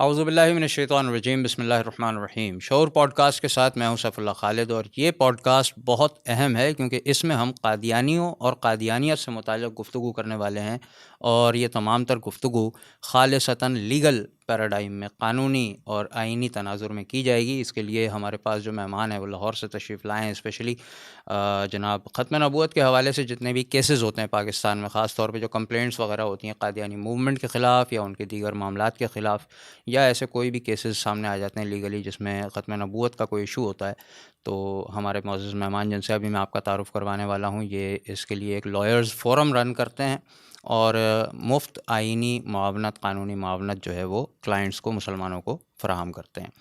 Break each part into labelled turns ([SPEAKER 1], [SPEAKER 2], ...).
[SPEAKER 1] औज़ुबिल्लाहि मिनश्शैतानिर्रजीम बिस्मिल्लाहिर्रहमानिर्रहीम। शऊर पॉडकास्ट के साथ मैं हूं सैफुल्लाह खालिद और ये पॉडकास्ट बहुत अहम है क्योंकि इसमें हम कादियानियों और कादियानियत से मुताल्लिक़ गुफ्तगू करने वाले हैं और ये तमाम तर गुफ्तगू ख़ालिसतन लीगल पैराडाइम में क़ानूनी और आइनी तनाज़ुर में की जाएगी। इसके लिए हमारे पास जो मेहमान हैं वो लाहौर से तशरीफ़ लाए हैं। स्पेशली जनाब ख़त्म नबूवत के हवाले से जितने भी केसेस होते हैं पाकिस्तान में, ख़ास तौर पे जो कंप्लेंट्स वगैरह होती हैं कादियानी मूवमेंट के ख़िलाफ़ या उनके दीगर मामलात के ख़िलाफ़, या ऐसे कोई भी केसेस सामने आ जाते हैं लीगली जिसमें ख़त्म नबूवत का कोई इशू होता है, तो हमारे मौजूद मेहमान जिनसे अभी मैं आपका तारुफ़ करवाने वाला हूँ, ये इसके लिए एक लॉयर्स फ़ोरम रन करते हैं और मुफ्त आइनी मुआवनत, क़ानूनी मुआवनत जो है वो क्लाइंट्स को, मुसलमानों को फ़राहम करते हैं।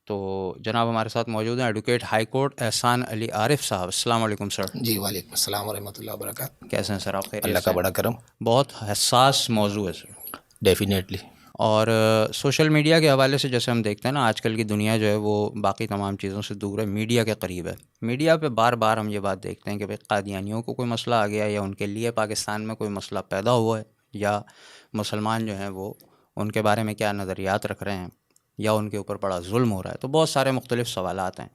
[SPEAKER 1] तो जनाब हमारे साथ मौजूद हैं एडवोकेट हाई कोर्ट एहसान अली आरिफ साहब। अस्सलाम वालेकुम सर।
[SPEAKER 2] जी वालेकुम अस्सलाम व रहमतुल्लाहि व बरकातहू।
[SPEAKER 1] कैसे हैं सर आप? खैरियत
[SPEAKER 2] अल्लाह का
[SPEAKER 1] से?
[SPEAKER 2] बड़ा करम।
[SPEAKER 1] बहुत हसास मौजू है सर।
[SPEAKER 2] डेफिनेटली।
[SPEAKER 1] और सोशल मीडिया के हवाले से जैसे हम देखते हैं ना, आजकल की दुनिया जो है वो बाकी तमाम चीज़ों से दूर है, मीडिया के करीब है। मीडिया पे बार बार हम ये बात देखते हैं कि भाई कादियानियों को कोई मसला आ गया या उनके लिए पाकिस्तान में कोई मसला पैदा हुआ है, या मुसलमान जो हैं वो उनके बारे में क्या नज़रियात रख रहे हैं, या उनके ऊपर बड़ा जुल्म हो रहा है। तो बहुत सारे मुख्तलिफ़ सवालात हैं।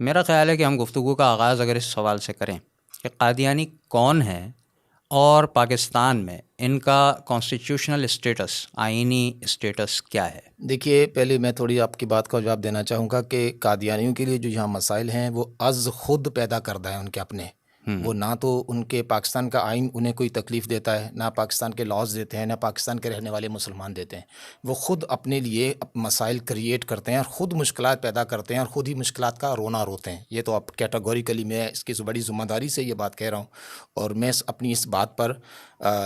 [SPEAKER 1] मेरा ख़्याल है कि हम गुफ्तगू का आगाज़ अगर इस सवाल से करें कि कादियानी कौन है और पाकिस्तान में इनका कॉन्स्टिट्यूशनल स्टेटस, आइनी स्टेटस क्या है?
[SPEAKER 2] देखिए, पहले मैं थोड़ी आपकी बात का जवाब देना चाहूँगा कि कादियानियों के लिए जो यहाँ मसाइल हैं वो अज़ ख़ुद पैदा करदा है उनके अपने। वो ना तो उनके पाकिस्तान का आइन उन्हें कोई तकलीफ़ देता है, ना पाकिस्तान के लॉज़ देते हैं, ना पाकिस्तान के रहने वाले मुसलमान देते हैं। वो ख़ुद अपने लिए मसाइल क्रिएट करते हैं और ख़ुद मुश्किलात पैदा करते हैं और ख़ुद ही मुश्किलात का रोना रोते हैं। ये तो आप कैटेगोरिकली मैं इसकी बड़ी ज़िम्मेदारी से ये बात कह रहा हूँ और मैं अपनी इस बात पर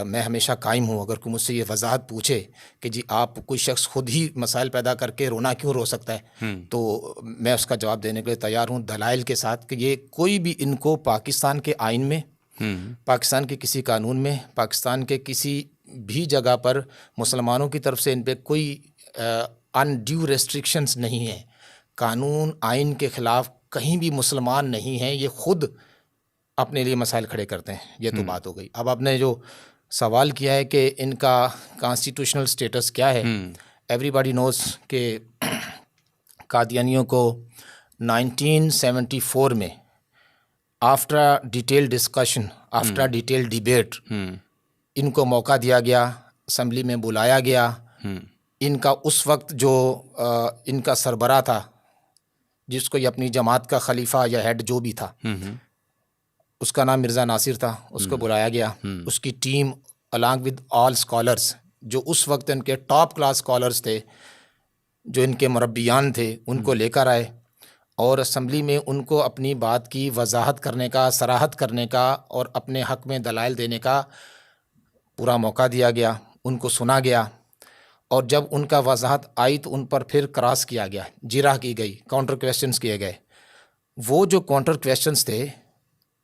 [SPEAKER 2] मैं हमेशा कायम हूँ। अगर कोई मुझसे ये वजाहत पूछे कि जी आप, कोई शख्स खुद ही मसाइल पैदा करके रोना क्यों रो सकता है, तो मैं उसका जवाब देने के लिए तैयार हूँ दलाइल के साथ कि ये कोई भी इनको पाकिस्तान के आइन में, पाकिस्तान के किसी कानून में, पाकिस्तान के किसी भी जगह पर मुसलमानों की तरफ से इन पर कोई अनड्यू रेस्ट्रिक्शंस नहीं है। कानून आइन के ख़िलाफ़ कहीं भी मुसलमान नहीं हैं, ये ख़ुद अपने लिए मसाइल खड़े करते हैं। ये तो बात हो गई। अब आपने जो सवाल किया है कि इनका कॉन्स्टिट्यूशनल स्टेटस क्या है, एवरीबॉडी नोज़ कि कादियानियों को 1974 में after detail discussion, after detail debate इनको मौका दिया गया, असम्बली में बुलाया गया। इनका उस वक्त जो इनका सरबरा था, जिसको ये अपनी जमात का खलीफा या हेड जो भी था, उसका नाम मिर्ज़ा नासिर था, उसको बुलाया गया। उसकी team along with all scholars, जो उस वक्त इनके टॉप क्लास स्कॉलर्स थे, जो इनके मुरब्बियान थे, उनको लेकर आए और असम्बली में उनको अपनी बात की वजाहत करने का, सराहत करने का और अपने हक़ में दलाइल देने का पूरा मौका दिया गया। उनको सुना गया और जब उनका वजाहत आई तो उन पर फिर क्रॉस किया गया, जिरा की गई, काउंटर क्वेश्चंस किए गए। वो जो काउंटर क्वेश्चंस थे,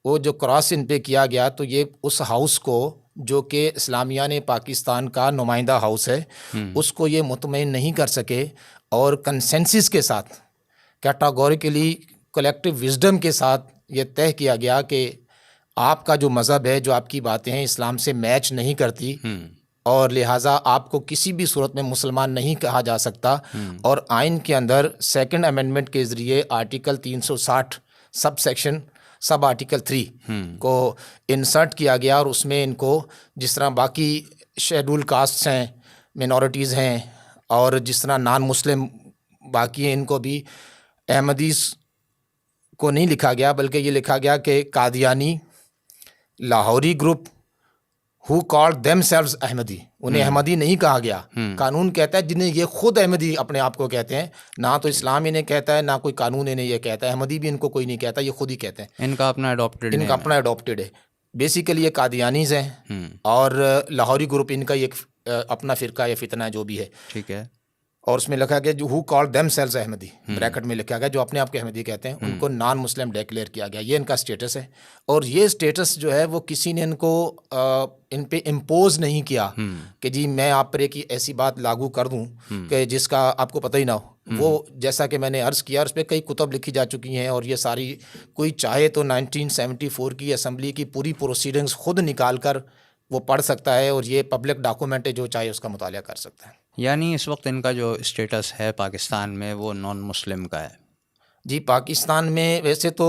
[SPEAKER 2] वो जो क्रॉस इन पे किया गया, तो ये उस हाउस को, जो कि इस्लामिया ने पाकिस्तान का नुमाइंदा हाउस है, उसको ये मुतमईन नहीं कर सके और कंसेंसस के साथ, कैटेगोरिकली कलेक्टिव विजडम के साथ ये तय किया गया कि आपका जो मज़हब है, जो आपकी बातें हैं, इस्लाम से मैच नहीं करती और लिहाजा आपको किसी भी सूरत में मुसलमान नहीं कहा जा सकता। और आइन के अंदर सेकंड अमेंडमेंट के ज़रिए आर्टिकल 360 सब आर्टिकल 3 को इंसर्ट किया गया और उसमें इनको, जिस तरह बाकी शेड्यूल कास्ट्स हैं, मिनॉरिटीज़ हैं और जिस तरह नॉन मुस्लिम बाकी हैं, इनको भी अहमदीस को नहीं लिखा गया, बल्कि ये लिखा गया कि Qadiani Lahori group who called themselves Ahmadi, उन्हें अहमदी नहीं कहा गया। कानून कहता है जिन्हें ये खुद अहमदी अपने आप को कहते हैं, ना तो इस्लाम इन्हें कहता है, ना कोई कानून इन्हें ये कहता है। अहमदी भी इनको कोई नहीं कहता, ये खुद ही कहते हैं।
[SPEAKER 1] इनका अपना अडॉप्टेड
[SPEAKER 2] है। बेसिकली ये कादियानीज़ हैं और लाहौरी ग्रुप इनका एक अपना फ़िरका या फितना जो भी है,
[SPEAKER 1] ठीक है।
[SPEAKER 2] और उसमें लिखा गया जो who called themselves Ahmadi, bracket में लिखा गया जो अपने आप को अहमदी कहते हैं, उनको नॉन मुस्लिम डिक्लेयर किया गया। ये इनका स्टेटस है और ये स्टेटस जो है वो किसी ने इनको इन पे इम्पोज नहीं किया कि जी मैं आप पर एक ऐसी बात लागू कर दूं कि जिसका आपको पता ही ना हो। वो जैसा कि मैंने अर्ज़ किया, उस पर कई कुतब लिखी जा चुकी हैं और ये सारी, कोई चाहे तो 1974 की असम्बली की पूरी प्रोसीडिंग्स खुद निकाल कर वो पढ़ सकता है और ये पब्लिक डॉक्यूमेंट है, जो चाहे उसका मुताला कर सकता है।
[SPEAKER 1] यानी इस वक्त इनका जो स्टेटस है पाकिस्तान में वो नॉन मुस्लिम का है।
[SPEAKER 2] जी, पाकिस्तान में वैसे तो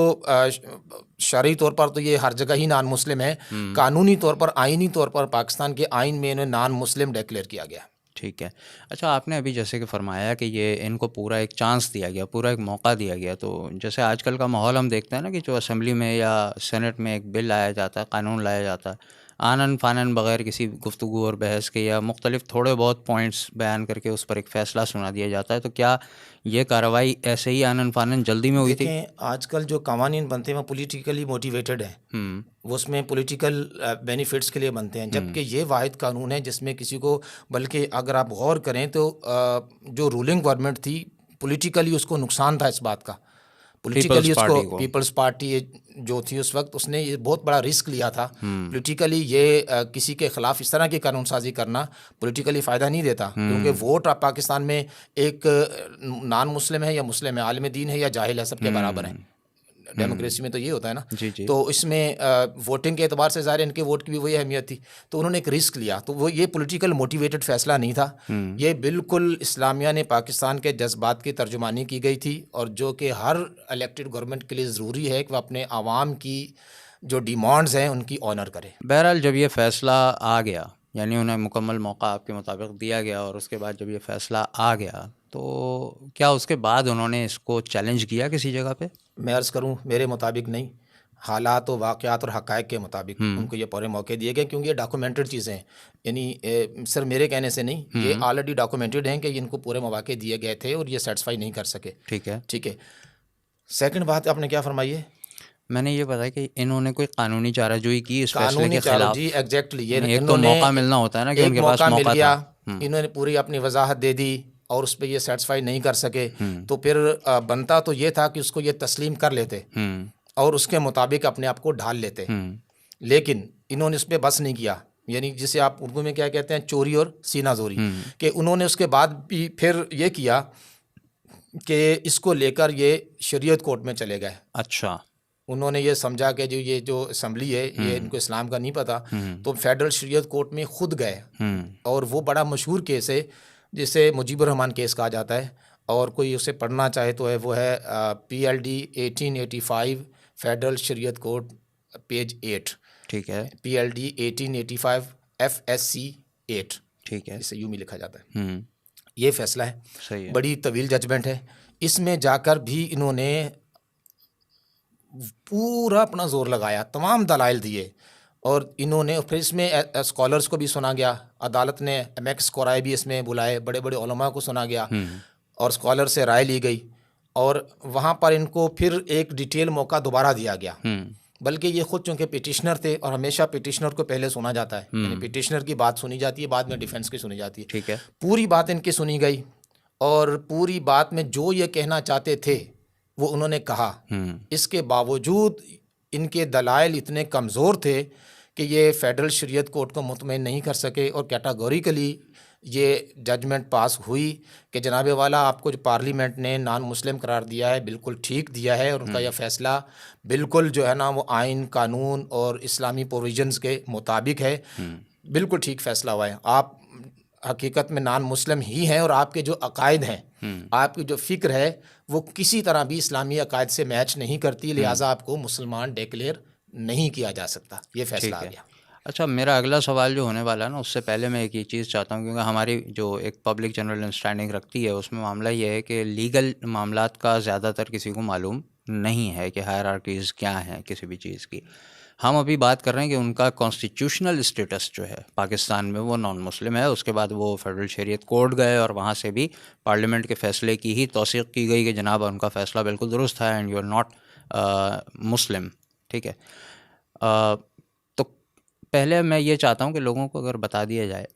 [SPEAKER 2] शरई तौर पर तो ये हर जगह ही नॉन मुस्लिम है, कानूनी तौर पर, आइनी तौर पर पाकिस्तान के आइन में इन्हें नॉन मुस्लिम डिक्लेयर किया गया।
[SPEAKER 1] ठीक है। अच्छा, आपने अभी जैसे कि फरमाया कि ये इनको पूरा एक चांस दिया गया, पूरा एक मौका दिया गया, तो जैसे आजकल का माहौल हम देखते हैं ना कि जो असेंबली में या सेनेट में एक बिल लाया जाता है, कानून लाया जाता है, आनन फानन बग़ैर किसी गुफ्तगू और बहस के या मुख्तलिफ थोड़े बहुत पॉइंट्स बयान करके उस पर एक फ़ैसला सुना दिया जाता है, तो क्या ये कार्रवाई ऐसे ही आनन फानन जल्दी में हुई थी?
[SPEAKER 2] देखें, आजकल जो कवानीन बनते हैं वो पॉलिटिकली मोटिवेटेड हैं, वो उसमें पॉलिटिकल बेनिफिट्स के लिए बनते हैं, जबकि ये वाहिद कानून है जिसमें किसी को, बल्कि अगर आप गौर करें तो जो रूलिंग गवर्नमेंट थी, पॉलिटिकली उसको नुकसान था इस बात का, पॉलिटिकली उसको, पीपल्स पार्टी जो थी उस वक्त, उसने ये बहुत बड़ा रिस्क लिया था पॉलिटिकली। ये किसी के ख़िलाफ़ इस तरह की कानून साजी करना पॉलिटिकली फ़ायदा नहीं देता, क्योंकि वोट आप पाकिस्तान में एक नॉन मुस्लिम है या मुस्लिम है, आलिम दीन है या जाहिल है, सबके बराबर हैं। डेमोक्रेसी में तो ये होता है ना।
[SPEAKER 1] जी जी।
[SPEAKER 2] तो इसमें वोटिंग के एतबार से ज़ाहिर इनके वोट की भी वही अहमियत थी, तो उन्होंने एक रिस्क लिया। तो वो ये पॉलिटिकल मोटिवेटेड फ़ैसला नहीं था, ये बिल्कुल इस्लामिया ने पाकिस्तान के जज्बात की तर्जुमानी की गई थी, और जो कि हर इलेक्टेड गवर्नमेंट के लिए ज़रूरी है कि वह अपने आवाम की जो डिमांड्स हैं उनकी ऑनर करे।
[SPEAKER 1] बहरहाल जब ये फ़ैसला आ गया, यानी उन्हें मुकम्मल मौका आपके मुताबिक दिया गया, और उसके बाद जब ये फ़ैसला आ गया, तो क्या उसके बाद उन्होंने इसको चैलेंज किया किसी जगह पे?
[SPEAKER 2] मैं अर्ज़ करूं, मेरे मुताबिक नहीं, हालात व वाक़यात और हक़ाइक़ के मुताबिक उनको ये पूरे मौके दिए गए, क्योंकि ये डॉक्यूमेंटेड चीज़ें हैं, यानी सिर्फ मेरे कहने से नहीं, ये ऑलरेडी डॉक्यूमेंटेड हैं कि इनको पूरे मौके दिए गए थे और ये सेटिस्फाई नहीं कर सके।
[SPEAKER 1] ठीक है।
[SPEAKER 2] ठीक है। सेकंड बात आपने क्या फरमाई है?
[SPEAKER 1] मैंने ये बताया कि इन्होंने कोई कानूनी चाराजोई की इस फैसले के खिलाफ?
[SPEAKER 2] जी, एग्जैक्टली। ये
[SPEAKER 1] एक तो मौका मिलना होता है ना कि उनके पास
[SPEAKER 2] मौका मिल
[SPEAKER 1] मौका
[SPEAKER 2] गया,
[SPEAKER 1] था।
[SPEAKER 2] इन्होंने पूरी अपनी वजाहत दे दी और उस पर ये सेटिस्फाई नहीं कर सके, तो फिर बनता तो ये था कि उसको ये तस्लीम कर लेते और उसके मुताबिक अपने आप को ढाल लेते, लेकिन इन्होंने इस पर बस नहीं किया, यानी जिसे आप उर्दू में क्या कहते हैं, चोरी और सीना जोरी, कि उन्होंने उसके बाद भी फिर ये किया कि इसको लेकर ये शरीयत कोर्ट में चले गए।
[SPEAKER 1] अच्छा।
[SPEAKER 2] उन्होंने ये समझा कि ये जो असम्बली है ये इनको इस्लाम का नहीं पता, तो फेडरल शरीयत कोर्ट में खुद गए, और वो बड़ा मशहूर केस है जिसे मुजीबुर रहमान केस कहा जाता है, और कोई उसे पढ़ना चाहे तो है, वो है PLD 1885 फेडरल शरीयत कोर्ट पेज 8।
[SPEAKER 1] ठीक है।
[SPEAKER 2] PLD 1885 FSC 8,
[SPEAKER 1] ठीक है,
[SPEAKER 2] इसे यूं भी लिखा जाता है। ये फैसला है,
[SPEAKER 1] सही है।
[SPEAKER 2] बड़ी तवील जजमेंट है। इसमें जाकर भी इन्होंने पूरा अपना जोर लगाया, तमाम दलाइल दिए, और इन्होंने फिर इसमें स्कॉलर्स को भी सुना गया, अदालत ने MX कोराई भी इसमें बुलाए, बड़े बड़े उलमा को सुना गया और स्कॉलर से राय ली गई, और वहाँ पर इनको फिर एक डिटेल मौका दोबारा दिया गया। बल्कि ये खुद चूँकि पिटिशनर थे, और हमेशा पिटिशनर को पहले सुना जाता है, यानी पिटिशनर की बात सुनी जाती है, बाद में डिफेंस की सुनी जाती है।
[SPEAKER 1] ठीक है।
[SPEAKER 2] पूरी बात इनकी सुनी गई, और पूरी बात में जो ये कहना चाहते थे वो उन्होंने कहा। इसके बावजूद इनके दलाइल इतने कमज़ोर थे कि ये फेडरल शरीयत कोर्ट को मुतमईन नहीं कर सके, और कैटागोरिकली ये जजमेंट पास हुई कि जनाबे वाला, आपको जो पार्लियामेंट ने नॉन मुस्लिम करार दिया है बिल्कुल ठीक दिया है, और उनका यह फ़ैसला बिल्कुल जो है ना वो आइन, कानून और इस्लामी प्रोविजंस के मुताबिक है, बिल्कुल ठीक फ़ैसला हुआ है। आप हकीकत में नॉन मुस्लिम ही हैं, और आपके जो अकायद हैं, आपकी जो फ़िक्र है वो किसी तरह भी इस्लामी अकायद से मैच नहीं करती, लिहाजा आपको मुसलमान डिक्लेयर नहीं किया जा सकता। ये फ़ैसला आ गया।
[SPEAKER 1] अच्छा, मेरा अगला सवाल जो होने वाला है ना, उससे पहले मैं एक ये चीज़ चाहता हूँ, क्योंकि हमारी जो एक पब्लिक जनरल अंडरस्टैंडिंग रखती है उसमें मामला ये है कि लीगल मामलात का ज़्यादातर किसी को मालूम नहीं है कि हायरार्कीज़ क्या हैं किसी भी चीज़ की। हम अभी बात कर रहे हैं कि उनका कॉन्स्टिट्यूशनल स्टेटस जो है पाकिस्तान में वो नॉन मुस्लिम है। उसके बाद वो फेडरल शरीयत कोर्ट गए और वहाँ से भी पार्लियामेंट के फ़ैसले की ही तौसीक़ की गई कि जनाब उनका फ़ैसला बिल्कुल दुरुस्त है एंड यू आर नॉट मुस्लिम। ठीक है। तो पहले मैं ये चाहता हूँ कि लोगों को अगर बता दिया जाए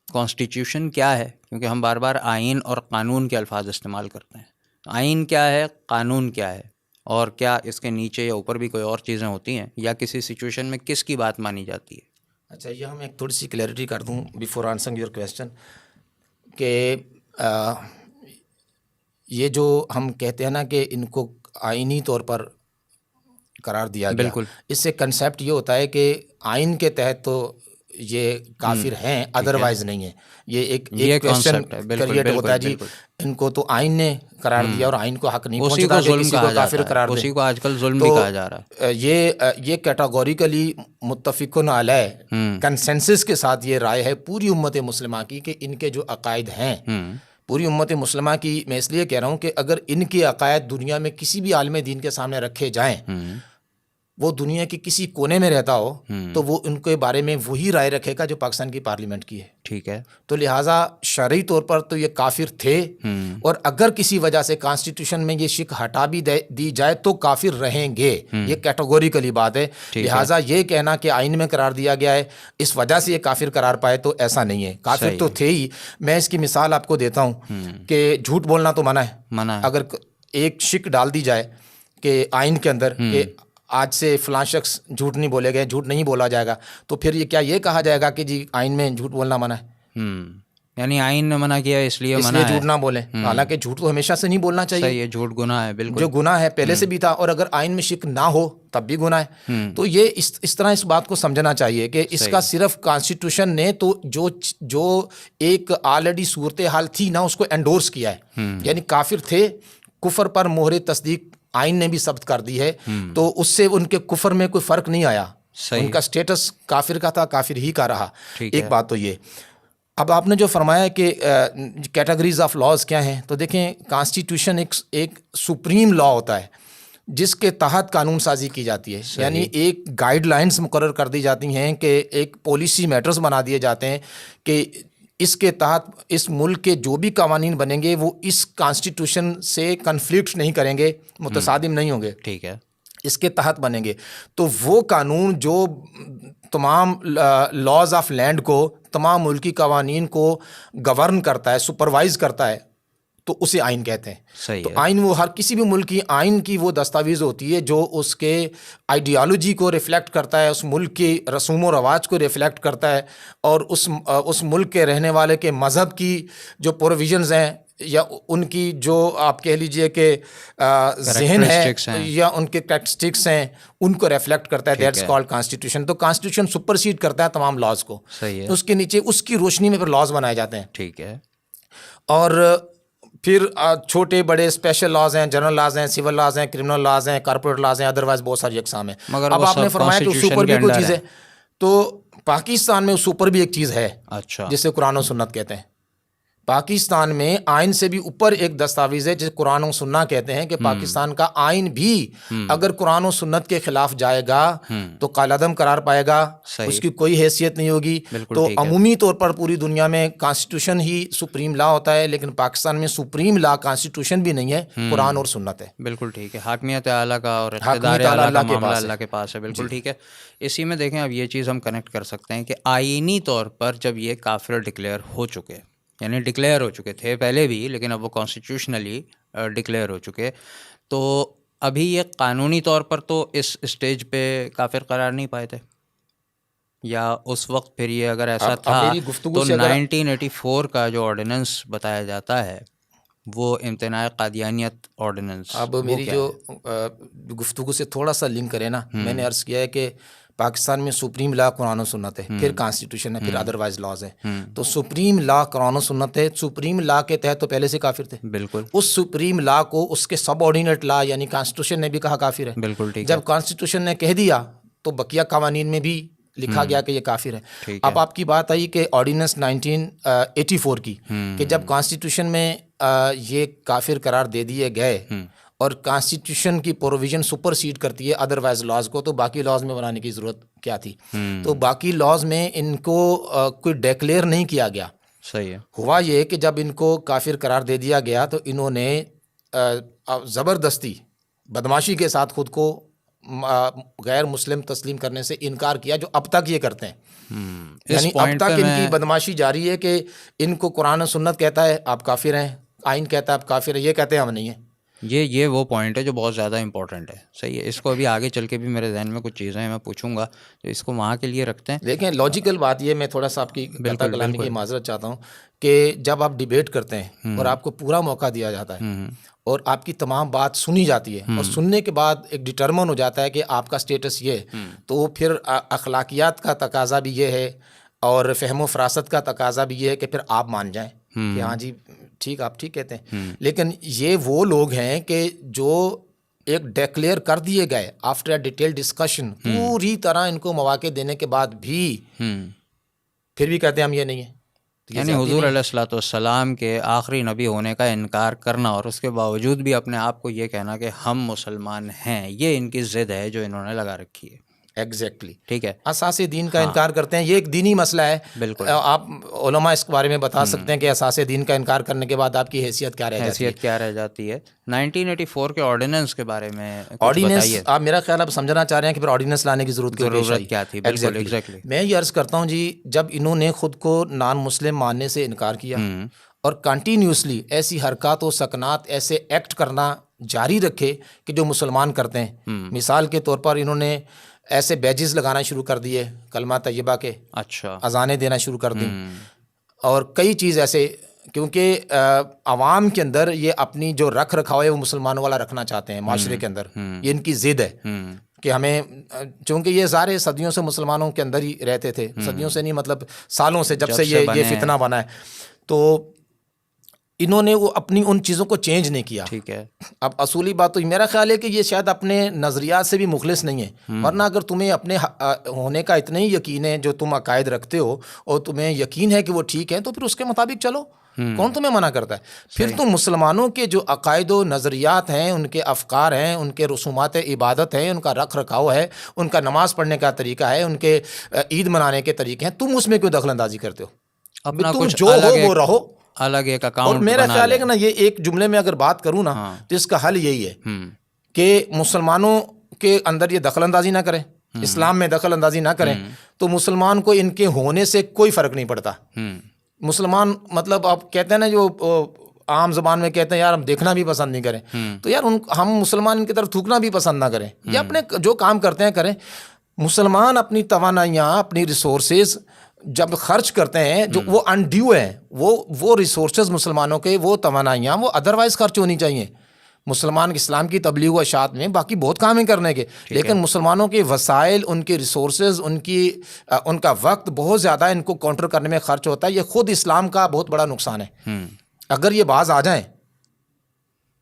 [SPEAKER 1] कॉन्स्टिट्यूशन क्या है, क्योंकि हम बार बार आइन और कानून के अल्फाज इस्तेमाल करते हैं। आइन क्या है, कानून क्या है, और क्या इसके नीचे या ऊपर भी कोई और चीज़ें होती हैं, या किसी सिचुएशन में किसकी बात मानी जाती है?
[SPEAKER 2] अच्छा, ये हम एक थोड़ी सी क्लैरिटी कर दूं बिफोर आंसरिंग योर क्वेश्चन, कि ये जो हम कहते हैं ना कि इनको आइनी तौर पर करार दिया गया,
[SPEAKER 1] बिल्कुल।
[SPEAKER 2] इससे कंसेप्ट ये होता है कि आइन के तहत तो ये काफिर हैं, अदरवाइज नहीं है। ये क्वेश्चन क्रिएट होता है जी, इनको तो आइन ने करार दिया और आइन को हक नहीं पहुंचता कि किसी को काफिर करार दे।
[SPEAKER 1] उसी को आजकल जुल्म भी कहा जा रहा है।
[SPEAKER 2] ये कैटेगोरिकली मुत्तफिकुन अलैह कंसेंसस के साथ ये राय है पूरी उम्मत मुस्लिमा की कि इनके जो अकायद हैं, पूरी उम्मत मुस्लिमा की, मैं इसलिए कह रहा हूँ कि अगर इनके अकायद दुनिया में किसी भी आलिम दीन के सामने रखे जाएं, वो दुनिया के किसी कोने में रहता हो तो वो उनके बारे में वही राय रखेगा जो पाकिस्तान की पार्लियामेंट की है।
[SPEAKER 1] ठीक है।
[SPEAKER 2] तो लिहाजा शरई तौर पर तो ये काफिर थे, और अगर किसी वजह से कॉन्स्टिट्यूशन में ये शिक हटा भी दी जाए तो काफिर रहेंगे। ये कैटेगोरिकली बात है। लिहाजा ये कहना कि आइन में करार दिया गया है इस वजह से ये काफिर करार पाए, तो ऐसा नहीं है। काफिर तो थे ही। मैं इसकी मिसाल आपको देता हूँ कि झूठ बोलना तो मना है। अगर एक शिक डाल दी जाए कि आइन के अंदर कि आज से फलां शख्स झूठ नहीं बोलेगा, झूठ नहीं बोला जाएगा, तो फिर ये क्या ये कहा जाएगा कि जी आइन में झूठ बोलना मना है?
[SPEAKER 1] यानी आइन ने मना किया इसलिए मना है
[SPEAKER 2] झूठ ना बोले। हालांकि झूठ तो हमेशा से नहीं बोलना चाहिए।
[SPEAKER 1] सही है, झूठ गुनाह है, बिल्कुल
[SPEAKER 2] जो गुनाह है पहले से भी था, और अगर आइन में शिक ना हो तब भी गुनाह है। तो ये इस तरह इस बात को समझना चाहिए कि इसका सिर्फ कॉन्स्टिट्यूशन ने तो जो एक ऑलरेडी सूरत हाल थी ना उसको एंडोर्स किया है। यानी काफिर थे, कुफर पर मोहरे तस्दीक आइन ने भी सब्त कर दी है, तो उससे उनके कुफर में कोई फर्क नहीं आया। उनका स्टेटस काफिर का था, काफिर ही का रहा। एक बात तो ये। अब आपने जो फरमाया कि कैटेगरीज ऑफ लॉज क्या हैं, तो देखें कॉन्स्टिट्यूशन एक सुप्रीम लॉ होता है जिसके तहत कानून साजी की जाती है। यानी एक गाइडलाइंस मुकर्रर कर दी जाती हैं कि एक पॉलिसी मैटर्स बना दिए जाते हैं कि इसके तहत इस मुल्क के जो भी कवानीन बनेंगे वो इस कॉन्स्टिट्यूशन से कन्फ्लिक्ट नहीं करेंगे, मुतसादिम नहीं होंगे।
[SPEAKER 1] ठीक है।
[SPEAKER 2] इसके तहत बनेंगे। तो वो कानून जो तमाम लॉज ऑफ लैंड को, तमाम मुल्की कवानीन को गवर्न करता है, सुपरवाइज करता है, तो उसे आइन कहते हैं।
[SPEAKER 1] सही
[SPEAKER 2] तो
[SPEAKER 1] है।
[SPEAKER 2] आइन वो हर किसी भी मुल्क की आइन की वो दस्तावेज होती है जो उसके आइडियालॉजी को रिफ्लेक्ट करता है, उस मुल्क की रसूम व रवाज को रिफ्लेक्ट करता है, और उस मुल्क के रहने वाले के मज़हब की जो प्रोविजंस हैं या उनकी जो आप कह लीजिए कि जहन है या उनके कैरेक्टरिस्टिक्स हैं, उनको रिफ्लेक्ट करता है। That's called constitution. तो कॉन्स्टिट्यूशन सुपरसीड करता है तमाम लॉज को।
[SPEAKER 1] सही है।
[SPEAKER 2] उसके नीचे उसकी रोशनी में फिर लॉज बनाए जाते हैं।
[SPEAKER 1] ठीक है।
[SPEAKER 2] और फिर छोटे बड़े स्पेशल लॉज हैं, जनरल लॉज हैं, सिविल लॉज हैं, क्रिमिनल लॉज हैं, कॉर्पोरेट लॉज हैं, अदरवाइज बहुत सारी अकसाम है। अब आपने फरमाया कि उस ऊपर भी कोई चीज़ है, तो पाकिस्तान में उस ऊपर भी एक चीज़ है।
[SPEAKER 1] अच्छा।
[SPEAKER 2] जिसे कुरान और सुन्नत कहते हैं। पाकिस्तान में आइन से भी ऊपर एक दस्तावेज है जिसे कुरान और सुन्नत कहते हैं कि पाकिस्तान का आइन भी अगर कुरान और सुन्नत के खिलाफ जाएगा तो कालादम करार पाएगा, उसकी कोई हैसियत नहीं होगी। तो अमूमी तौर पर पूरी दुनिया में कॉन्स्टिट्यूशन ही सुप्रीम लॉ होता है, लेकिन पाकिस्तान में सुप्रीम लॉ कॉन्स्टिट्यूशन भी नहीं है, कुरान और सुन्नत है।
[SPEAKER 1] बिल्कुल ठीक है। हाकिमियत आला का और इख्तिदार आला का मामला अल्लाह के पास है। बिल्कुल ठीक है। इसी में देखें, अब ये चीज़ हम कनेक्ट कर सकते हैं कि आईनी तौर पर जब ये काफिर डिक्लेयर हो चुके, यानी डिक्लेयर हो चुके थे पहले भी, लेकिन अब वो कॉन्स्टिट्यूशनली डिक्लेयर हो चुके, तो अभी ये कानूनी तौर पर तो इस स्टेज पे काफिर करार नहीं पाए थे, या उस वक्त फिर ये अगर ऐसा था तो 1984 का जो ऑर्डिनेंस बताया जाता है वो इम्तनाए कादियानियत ऑर्डिनेंस।
[SPEAKER 2] अब मेरी जो गुफ्तगू से थोड़ा सा लिंक करे ना, मैंने अर्ज़ किया है कि पाकिस्तान में सुप्रीम लॉ कुरान और सुन्नत है, फिर कॉन्स्टिट्यूशन है, फिर अदरवाइज लॉज है। तो सुप्रीम लॉ कुरान और सुन्नत है। सुप्रीम लॉ के तहत तो पहले से काफिर थे।
[SPEAKER 1] बिल्कुल।
[SPEAKER 2] उस सुप्रीम लॉ को उसके सबऑर्डिनेट लॉ यानी कॉन्स्टिट्यूशन ने भी कहा काफिर है।
[SPEAKER 1] बिल्कुल ठीक।
[SPEAKER 2] जब कॉन्स्टिट्यूशन ने कह दिया तो बकिया कवानीन में भी लिखा गया कि ये काफिर है। अब आपकी बात आई कि ऑर्डिनेंस 1984 की, कि जब कॉन्स्टिट्यूशन में ये काफिर करार दे दिए गए और कॉन्स्टिट्यूशन की प्रोविजन सुपरसीड करती है अदरवाइज लॉज को, तो बाकी लॉज में बनाने की ज़रूरत क्या थी? तो बाकी लॉज में इनको कोई डिक्लेयर नहीं किया गया।
[SPEAKER 1] सही है।
[SPEAKER 2] हुआ ये कि जब इनको काफिर करार दे दिया गया तो इन्होंने ज़बरदस्ती बदमाशी के साथ खुद को गैर मुस्लिम तस्लीम करने से इनकार किया, जो अब तक ये करते हैं। यानी अब तक इनकी बदमाशी जारी है कि इनको कुरान और सुन्नत कहता है आप काफिर हैं, आइन कहता है आप काफिर हैं, ये कहते हैं हम नहीं हैं।
[SPEAKER 1] ये वो पॉइंट है जो बहुत ज़्यादा इंपॉर्टेंट है। सही है। इसको अभी आगे चल के भी मेरे जहन में कुछ चीज़ें हैं, मैं पूछूंगा, तो इसको वहाँ के लिए रखते हैं।
[SPEAKER 2] देखें, लॉजिकल बात ये, मैं थोड़ा सा आपकी कता कलामी की माजरत चाहता हूँ कि जब आप डिबेट करते हैं और आपको पूरा मौका दिया जाता है और आपकी तमाम बात सुनी जाती है और सुनने के बाद एक डिटरमिन हो जाता है कि आपका स्टेटस ये है, तो फिर अखलाकियात का तकाजा भी ये है, और फ़हम फ़रासत का तकाजा भी ये है कि फिर आप मान जाएं कि हाँ जी ठीक, आप ठीक कहते हैं। लेकिन ये वो लोग हैं कि जो एक डिक्लेयर कर दिए गए आफ्टर अ डिटेल डिस्कशन, पूरी तरह इनको मौके देने के बाद भी फिर भी कहते हैं हम ये नहीं है। तो ये
[SPEAKER 1] यानी हुजूर अलैहिस्सलाम के आखिरी नबी होने का इनकार करना और उसके बावजूद भी अपने आप को ये कहना कि हम मुसलमान हैं, ये इनकी ज़िद है जो इन्होंने लगा रखी है।
[SPEAKER 2] एग्जैक्टली
[SPEAKER 1] ठीक है,
[SPEAKER 2] असासे दीन का इनकार करते हैं। ये एक दीनी मसला है।
[SPEAKER 1] बिल्कुल।
[SPEAKER 2] आप उलमा इस बारे में बता सकते हैं कि असासे दीन का इनकार करने के बाद आपकी हैसियत क्या रह जाती है?
[SPEAKER 1] क्या रह जाती है? 1984 के ऑर्डिनेंस के बारे में कुछ
[SPEAKER 2] ऑर्डिनेंस,
[SPEAKER 1] बताइए।
[SPEAKER 2] आप मेरा ख्याल आप समझना चाह रहे हैं कि फिर ऑर्डिनेंस लाने की ज़रूरत
[SPEAKER 1] क्या थी? बिल्कुल, एग्जैक्टली।
[SPEAKER 2] मैं ये अर्ज़ करता हूँ जी, जब इन्होंने खुद को नॉन मुस्लिम मानने से इनकार किया और कंटिन्यूसली ऐसी हरकत व सकनात, ऐसे एक्ट करना जारी रखे कि जो मुसलमान करते हैं। मिसाल के तौर पर इन्होंने ऐसे बैजेस लगाना शुरू कर दिए कलमा तैयबा के,
[SPEAKER 1] अच्छा,
[SPEAKER 2] अजानें देना शुरू कर दी और कई चीज़ ऐसे, क्योंकि आवाम के अंदर ये अपनी जो रख रखाव है वो मुसलमानों वाला रखना चाहते हैं माशरे के अंदर। ये इनकी ज़िद है कि हमें, चूँकि ये सारे सदियों से मुसलमानों के अंदर ही रहते थे, सदियों से नहीं मतलब सालों से, जब से ये फितना बना है, तो इन्होंने वो अपनी उन चीज़ों को चेंज नहीं किया।
[SPEAKER 1] ठीक है।
[SPEAKER 2] अब असूली बात तो मेरा ख्याल है कि ये शायद अपने नज़रियात से भी मुखलिस नहीं है। वरना अगर तुम्हें अपने होने का इतना ही यकीन है, जो तुम अकायद रखते हो और तुम्हें यकीन है कि वो ठीक है, तो फिर उसके मुताबिक चलो। कौन तुम्हें मना करता है? फिर तुम मुसलमानों के जो अकायद व नज़रियात हैं, उनके अफ़कार हैं, उनके रसूमात इबादत हैं, उनका रख रखाव है, उनका नमाज़ पढ़ने का तरीका है, उनके ईद मनाने के तरीके हैं, तुम उसमें क्यों दखल अंदाजी करते हो?
[SPEAKER 1] अपना
[SPEAKER 2] तुम
[SPEAKER 1] कुछ
[SPEAKER 2] जो हो वो रहो,
[SPEAKER 1] अलग एक अकाउंट।
[SPEAKER 2] और मेरा ख्याल है कि ना, ये एक जुमले में अगर बात करूँ ना, तो इसका हल यही है कि मुसलमानों के अंदर ये दखल अंदाजी ना करें, इस्लाम में दखल अंदाजी ना करें, तो मुसलमान को इनके होने से कोई फ़र्क नहीं पड़ता। मुसलमान मतलब आप कहते हैं ना, जो आम ज़बान में कहते हैं यार हम देखना भी पसंद नहीं करें, तो यार हम मुसलमान इनकी तरफ थूकना भी पसंद ना करें, या अपने जो काम करते हैं करें। मुसलमान अपनी तवानाइयाँ, अपनी रिसोर्सेज जब खर्च करते हैं, जो वो अनड्यू है, वो रिसोर्सेज मुसलमानों के, वो तवानाइयाँ वो अदरवाइज खर्च होनी चाहिए। मुसलमान इस्लाम की तबलीग व इशाअत में बाकी बहुत काम है करने के, लेकिन मुसलमानों के वसाइल, उनके रिसोर्सेज, उनका वक्त बहुत ज़्यादा इनको काउंटर करने में खर्च होता है। ये खुद इस्लाम का बहुत बड़ा नुकसान है। अगर ये बाज आ जाएं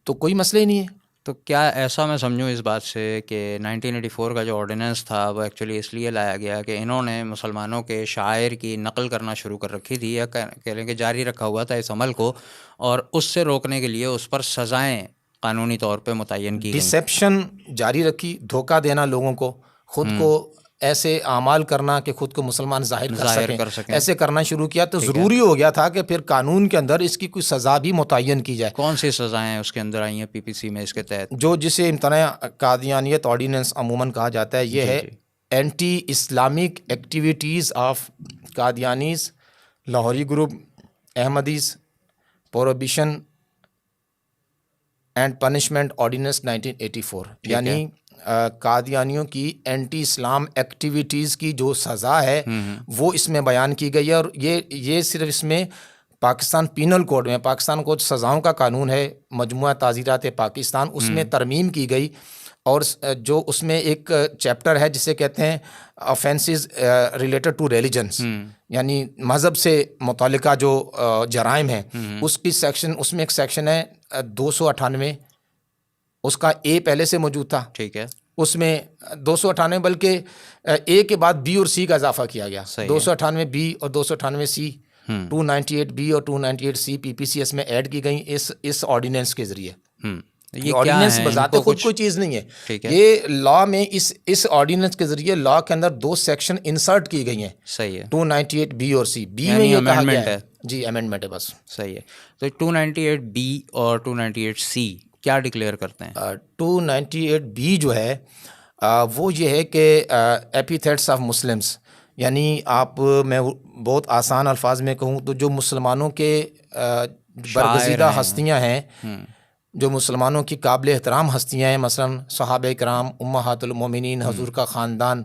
[SPEAKER 2] तो कोई मसला ही नहीं है।
[SPEAKER 1] तो क्या ऐसा मैं समझूं इस बात से कि 1984 का जो ऑर्डिनेंस था वो एक्चुअली इसलिए लाया गया कि इन्होंने मुसलमानों के शायर की नकल करना शुरू कर रखी थी, या कह लें कि जारी रखा हुआ था इस अमल को, और उससे रोकने के लिए उस पर सज़ाएं कानूनी तौर पे मुतय्यन की,
[SPEAKER 2] डिसेप्शन जारी रखी, धोखा देना लोगों को, खुद को ऐसे आमाल करना कि खुद को मुसलमान जाहिर कर सकें, ऐसे करना शुरू किया। तो ज़रूरी हो गया था कि फिर कानून के अंदर इसकी कोई सज़ा भी मुतय्यन की जाए।
[SPEAKER 1] कौन सी सज़ाएं उसके अंदर आई हैं PPC में इसके तहत?
[SPEAKER 2] जो जिसे इम्तना कादियानियत ऑर्डिनेंस अमूमन कहा जाता है, ये है anti Islamic activities of Qadianis, Lahori group, Ahmadis, prohibition and punishment ordinance 1984। यानी कादियानियों की एंटी इस्लाम एक्टिविटीज़ की जो सज़ा है वो इसमें बयान की गई है। और ये सिर्फ इसमें पाकिस्तान पीनल कोड में, पाकिस्तान को सज़ाओं का कानून है, मजमुआ ताज़ीरात पाकिस्तान, उसमें तरमीम की गई। और जो उसमें एक चैप्टर है जिसे कहते हैं ऑफेंसेस रिलेटेड टू रिलीजन्स, यानी मज़हब से मुतालिका जो जराइम हैं, उसकी सेक्शन, उसमें एक सेक्शन है 298, उसका ए पहले से मौजूद था।
[SPEAKER 1] ठीक है।
[SPEAKER 2] उसमें 298 बल्कि ए के बाद बी और सी का इजाफा किया गया। 298 बी और 298 सी, 298 बी और 298 सी PPCS में ऐड की गई इस ऑर्डिनेंस के ज़रिए। ये ऑर्डिनेंस बजाते खुद कोई चीज़ नहीं है। ये लॉ में इस ऑर्डिनेंस के ज़रिए लॉ के अंदर 2 सेक्शन इंसर्ट की गई हैं।
[SPEAKER 1] सही है।
[SPEAKER 2] 298 बी और सी। बी में ये कहा गया है जी, अमेंडमेंट है बस।
[SPEAKER 1] सही है। तो 298 बी और 298 सी क्या डिक्लेयर करते हैं?
[SPEAKER 2] 298 बी जो है वो ये है कि एपिथेट्स ऑफ मुस्लिम्स, यानी मैं बहुत आसान अल्फाज में कहूँ तो जो मुसलमानों के बरगज़ीदा हस्तियाँ हैं, जो मुसलमानों की काबिल एहतराम हस्तियाँ हैं, मसलन सहाबा इकराम, उम्महातुल मोमिनीन, हजूर का ख़ानदान,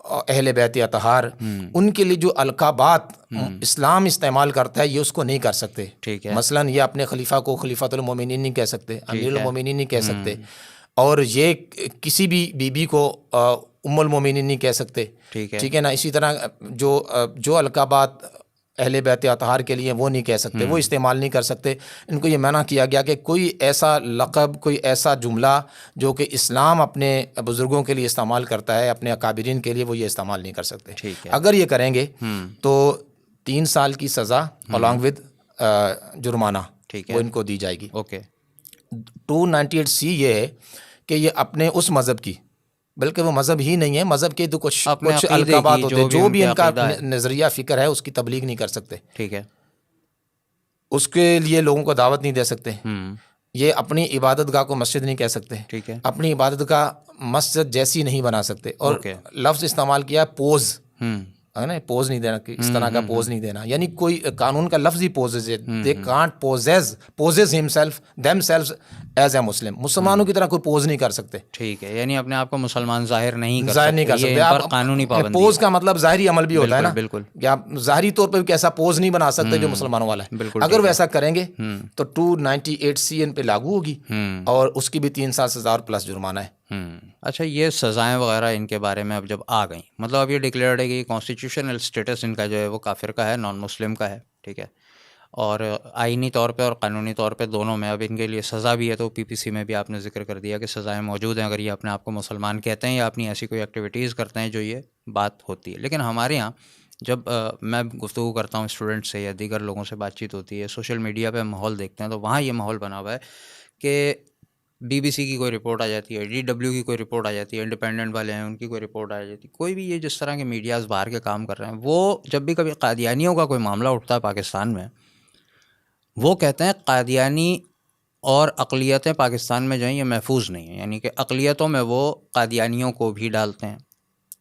[SPEAKER 2] अहले बैत अतहार, उनके लिए जो अलकाबात इस्लाम इस्तेमाल करता है ये उसको नहीं कर सकते।
[SPEAKER 1] ठीक है।
[SPEAKER 2] मसलन ये अपने खलीफा को खलीफातुल मोमिनीन नहीं कह सकते, अमीरुल मोमिनीन नहीं कह सकते, और ये किसी भी बीबी को उम्मुल मोमिनीन नहीं कह सकते,
[SPEAKER 1] ठीक
[SPEAKER 2] है ना। इसी तरह जो अलकाबात अहले बैत अतहार के लिए वो नहीं कह सकते, वो इस्तेमाल नहीं कर सकते। इनको ये मना किया गया कि कोई ऐसा लक़ब, कोई ऐसा जुमला जो कि इस्लाम अपने बुज़ुर्गों के लिए इस्तेमाल करता है, अपने अकाबिरीन के लिए, वो ये इस्तेमाल नहीं कर सकते।
[SPEAKER 1] ठीक है।
[SPEAKER 2] अगर ये करेंगे तो 3 साल की सज़ा अलॉन्ग विद जुर्माना,
[SPEAKER 1] ठीक है,
[SPEAKER 2] वो इनको दी जाएगी।
[SPEAKER 1] ओके।
[SPEAKER 2] 298C ये है कि ये अपने उस मज़हब की, बल्कि वो मज़हब ही नहीं है, मज़हब के तो कुछ अलकाबात होते हैं, जो भी इनका नज़रिया फ़िक्र है उसकी तबलीग नहीं कर सकते,
[SPEAKER 1] ठीक है।
[SPEAKER 2] उसके लिए लोगों को दावत नहीं दे सकते। ये अपनी इबादत गाह को मस्जिद नहीं कह सकते,
[SPEAKER 1] ठीक है।
[SPEAKER 2] अपनी इबादत गाह मस्जिद जैसी नहीं बना सकते। और लफ्ज़ इस्तेमाल किया पोज, है ना, पोज नहीं देना, इस तरह का पोज नहीं देना, यानी कोई कानून का लफ्ज़ ही पोजेज है। They can't pose himself themselves as a Muslim, मुसलमानों की तरह कोई पोज नहीं कर सकते।
[SPEAKER 1] ठीक है, यानी अपने आप को मुसलमान जाहिर नहीं कर
[SPEAKER 2] सकते।
[SPEAKER 1] आप कानूनी पाबंदी,
[SPEAKER 2] पोज का मतलब ज़ाहिरी अमल भी होता है ना,
[SPEAKER 1] बिल्कुल।
[SPEAKER 2] आप ज़ाहिरी तौर पर भी कैसा पोज नहीं बना सकते जो मुसलमानों वाला है। अगर वैसा करेंगे तो 298C इन पे लागू होगी और उसकी भी 3 साल सज़ा और प्लस जुर्माना है।
[SPEAKER 1] अच्छा, ये सज़ाएं वगैरह इनके बारे में अब जब आ गई, मतलब अब ये डिक्लेयर्ड है कि कॉन्स्टिट्यूशनल स्टेटस इनका जो है वो काफिर का है, नॉन मुस्लिम का है, ठीक है। और आईनी तौर पे और कानूनी तौर पे दोनों में अब इनके लिए सज़ा भी है। तो PPC में भी आपने जिक्र कर दिया कि सज़ाएं मौजूद हैं अगर ये अपने आप को मुसलमान कहते हैं या अपनी ऐसी कोई एक्टिविटीज़ करते हैं जो ये बात होती है। लेकिन हमारे यहाँ जब मैं गुफ्तगू करता हूँ स्टूडेंट से या दीगर लोगों से बातचीत होती है, सोशल मीडिया पे माहौल देखते हैं, तो वहाँ ये माहौल बना हुआ है कि BBC की कोई रिपोर्ट आ जाती है, DW की कोई रिपोर्ट आ जाती है, इंडिपेंडेंट वाले हैं उनकी कोई रिपोर्ट आ जाती है, कोई भी ये जिस तरह के मीडियाज़ बाहर के काम कर रहे हैं, वो जब भी कभी कादियानियों का कोई मामला उठता है पाकिस्तान में, वो कहते हैं कादियानी और अक़लियतें पाकिस्तान में जो हैं ये महफूज नहीं है, यानी कि अक़लियतों में वो कादियानियों को भी डालते हैं।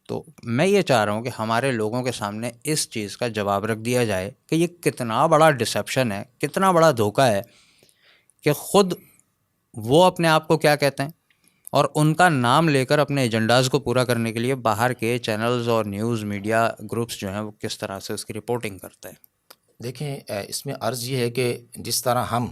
[SPEAKER 1] तो मैं ये चाह रहा हूँ कि हमारे लोगों के सामने इस चीज़ का जवाब रख दिया जाए कि ये कितना बड़ा डिसेप्शन है, कितना बड़ा धोखा है कि ख़ुद वो अपने आप को क्या कहते हैं और उनका नाम लेकर अपने एजेंडाज़ को पूरा करने के लिए बाहर के चैनल्स और न्यूज़ मीडिया ग्रुप्स जो हैं वो किस तरह से उसकी रिपोर्टिंग करते हैं।
[SPEAKER 2] देखें, इसमें अर्ज़ ये है कि जिस तरह हम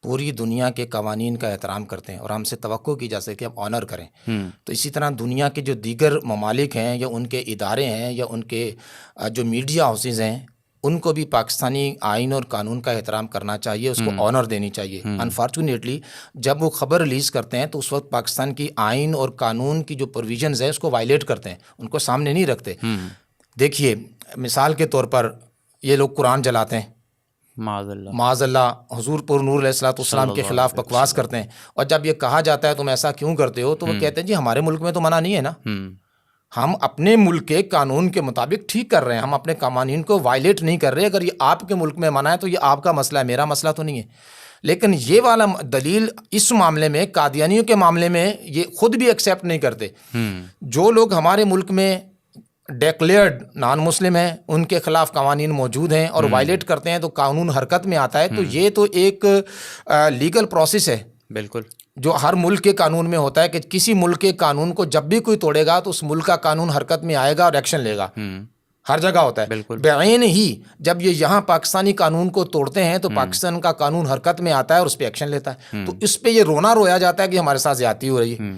[SPEAKER 2] पूरी दुनिया के कवानीन का एहतराम करते हैं और हमसे तवक्को की जा सके कि हम ऑनर करें, तो इसी तरह दुनिया के जो दीगर ममालिक हैं या उनके इदारे हैं या उनके जो मीडिया हाउसेज़ हैं, उनको भी पाकिस्तानी आइन और कानून का एहतराम करना चाहिए, उसको ऑनर देनी चाहिए। अनफॉर्चुनेटली जब वो ख़बर रिलीज़ करते हैं तो उस वक्त पाकिस्तान की आइन और कानून की जो प्रोविजंस है उसको वायलेट करते हैं, उनको सामने नहीं रखते। देखिए, मिसाल के तौर पर ये लोग कुरान जलाते हैं, माज़अल्लाह, हुज़ूर पुर नूर अलैहिस्सलाम के ख़िलाफ़ बकवास करते हैं, और जब ये कहा जाता है तुम ऐसा क्यों करते हो, तो वो कहते हैं जी हमारे मुल्क में तो मना नहीं है ना, हम अपने मुल्क के कानून के मुताबिक ठीक कर रहे हैं, हम अपने कानून को वायलेट नहीं कर रहे। अगर ये आपके मुल्क में मना है तो ये आपका मसला है, मेरा मसला तो नहीं है। लेकिन ये वाला दलील इस मामले में, कादियानियों के मामले में, ये खुद भी एक्सेप्ट नहीं करते। जो लोग हमारे मुल्क में डिक्लेयर्ड नॉन मुस्लिम हैं, उनके खिलाफ कानून मौजूद हैं और वायलेट करते हैं तो कानून हरकत में आता है। तो ये तो एक लीगल प्रोसेस है, बिल्कुल, जो हर मुल्क के कानून में होता है कि किसी मुल्क के कानून को जब भी कोई तोड़ेगा तो उस मुल्क का कानून हरकत में आएगा और एक्शन लेगा। हर जगह होता है। बेअन ही जब ये यहाँ पाकिस्तानी कानून को तोड़ते हैं तो पाकिस्तान का कानून हरकत में आता है और उस पर एक्शन लेता है। तो इस पे ये रोना रोया जाता है कि हमारे साथ ज्यादती हो रही है।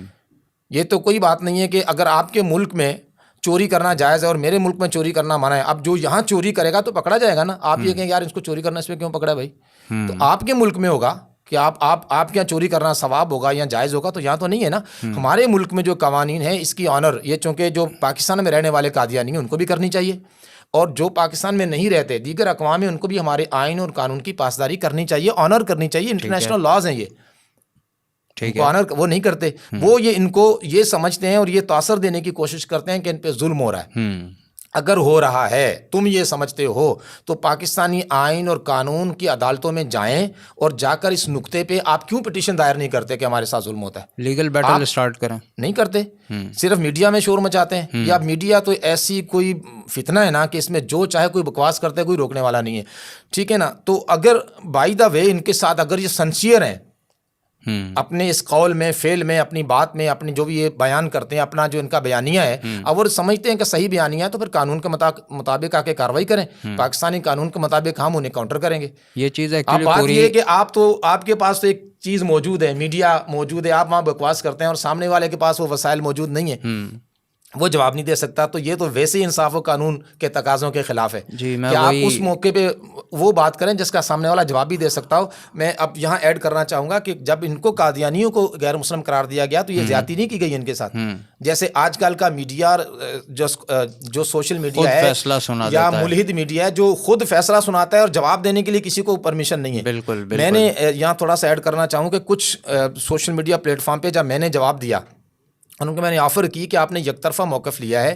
[SPEAKER 2] ये तो कोई बात नहीं है कि अगर आपके मुल्क में चोरी करना जायज़ है और मेरे मुल्क में चोरी करना मना है, अब जो यहाँ चोरी करेगा तो पकड़ा जाएगा ना। आप ये कहें यार इसको चोरी करना, इसमें क्यों पकड़ा भाई? तो आपके मुल्क में होगा कि आपके यहाँ चोरी करना सवाब होगा या जायज़ होगा, तो यहाँ तो नहीं है ना। हमारे मुल्क में जो कवानीन है इसकी ऑनर ये, चूँकि जो पाकिस्तान में रहने वाले कादियानी हैं उनको भी करनी चाहिए, और जो पाकिस्तान में नहीं रहते दीगर अक़वाम में उनको भी हमारे आइन और कानून की पासदारी करनी चाहिए, ऑनर करनी चाहिए। इंटरनेशनल लॉज हैं ये, ठीक है, ऑनर वो नहीं करते। वो ये इनको ये समझते हैं और ये तासर देने की कोशिश करते हैं कि इन पे जुल्म हो रहा है। अगर हो रहा है, तुम ये समझते हो, तो पाकिस्तानी आइन और कानून की अदालतों में जाएं और जाकर इस नुक्ते पे आप क्यों पिटीशन दायर नहीं करते कि हमारे साथ जुल्म होता है?
[SPEAKER 1] लीगल बैटल स्टार्ट करें, नहीं करते,
[SPEAKER 2] सिर्फ मीडिया में शोर मचाते हैं। या मीडिया तो ऐसी कोई फितना है ना कि इसमें जो चाहे कोई बकवास करते, कोई रोकने वाला नहीं है, ठीक है ना। तो अगर बाय द वे इनके साथ अगर ये सिंसियर हैं अपने इस कौल में, फेल में, अपनी बात में, अपनी जो भी ये बयान करते हैं, अपना जो इनका बयानिया है, अगर समझते हैं कि सही बयानिया है तो फिर कानून के मुताबिक आके कार्रवाई करें। पाकिस्तानी कानून के मुताबिक हम उन्हें काउंटर करेंगे। ये चीज़ आप बात ये है कि आप तो आपके पास तो एक चीज़ मौजूद है, मीडिया मौजूद है, आप वहाँ बकवास करते हैं और सामने वाले के पास वो वसाइल मौजूद नहीं है। वो जवाब नहीं दे सकता, तो ये तो वैसे ही इंसाफ और कानून के तकाज़ों के खिलाफ है
[SPEAKER 1] जी।
[SPEAKER 2] कि आप उस मौके पे वो बात करें जिसका सामने वाला जवाब भी दे सकता हो। मैं अब यहाँ ऐड करना चाहूँगा कि जब इनको कादियानियों को गैर मुस्लिम करार दिया गया तो ये ज्यादती नहीं की गई इनके साथ। जैसे आजकल का मीडिया जो सोशल मीडिया है
[SPEAKER 1] फैसला सुना
[SPEAKER 2] या मुल्हिद मीडिया है जो खुद फैसला सुनाता है और जवाब देने के लिए किसी को परमिशन नहीं है।
[SPEAKER 1] बिल्कुल।
[SPEAKER 2] मैंने यहाँ थोड़ा सा ऐड करना चाहूँ कि कुछ सोशल मीडिया प्लेटफॉर्म पे जब मैंने जवाब दिया, उनको मैंने ऑफर की कि आपने यकतरफा मौक़िफ़ लिया है,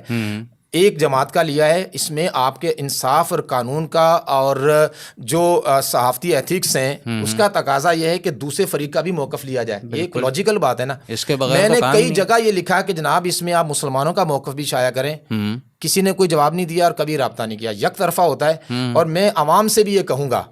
[SPEAKER 2] एक जमात का लिया है, इसमें आपके इंसाफ और कानून का और जो सहाफ़ती एथिक्स हैं उसका तकाजा यह है कि दूसरे फरीक का भी मौक़िफ़ लिया जाए। ये एक लॉजिकल बात है ना।
[SPEAKER 1] इसके बगैर
[SPEAKER 2] मैंने
[SPEAKER 1] तो
[SPEAKER 2] कई जगह ये लिखा कि जनाब इसमें आप मुसलमानों का मौक़िफ़ भी शाया करें। किसी ने कोई जवाब नहीं दिया और कभी रब्ता नहीं किया, यकतरफा होता है। और मैं आवाम से भी ये कहूँगा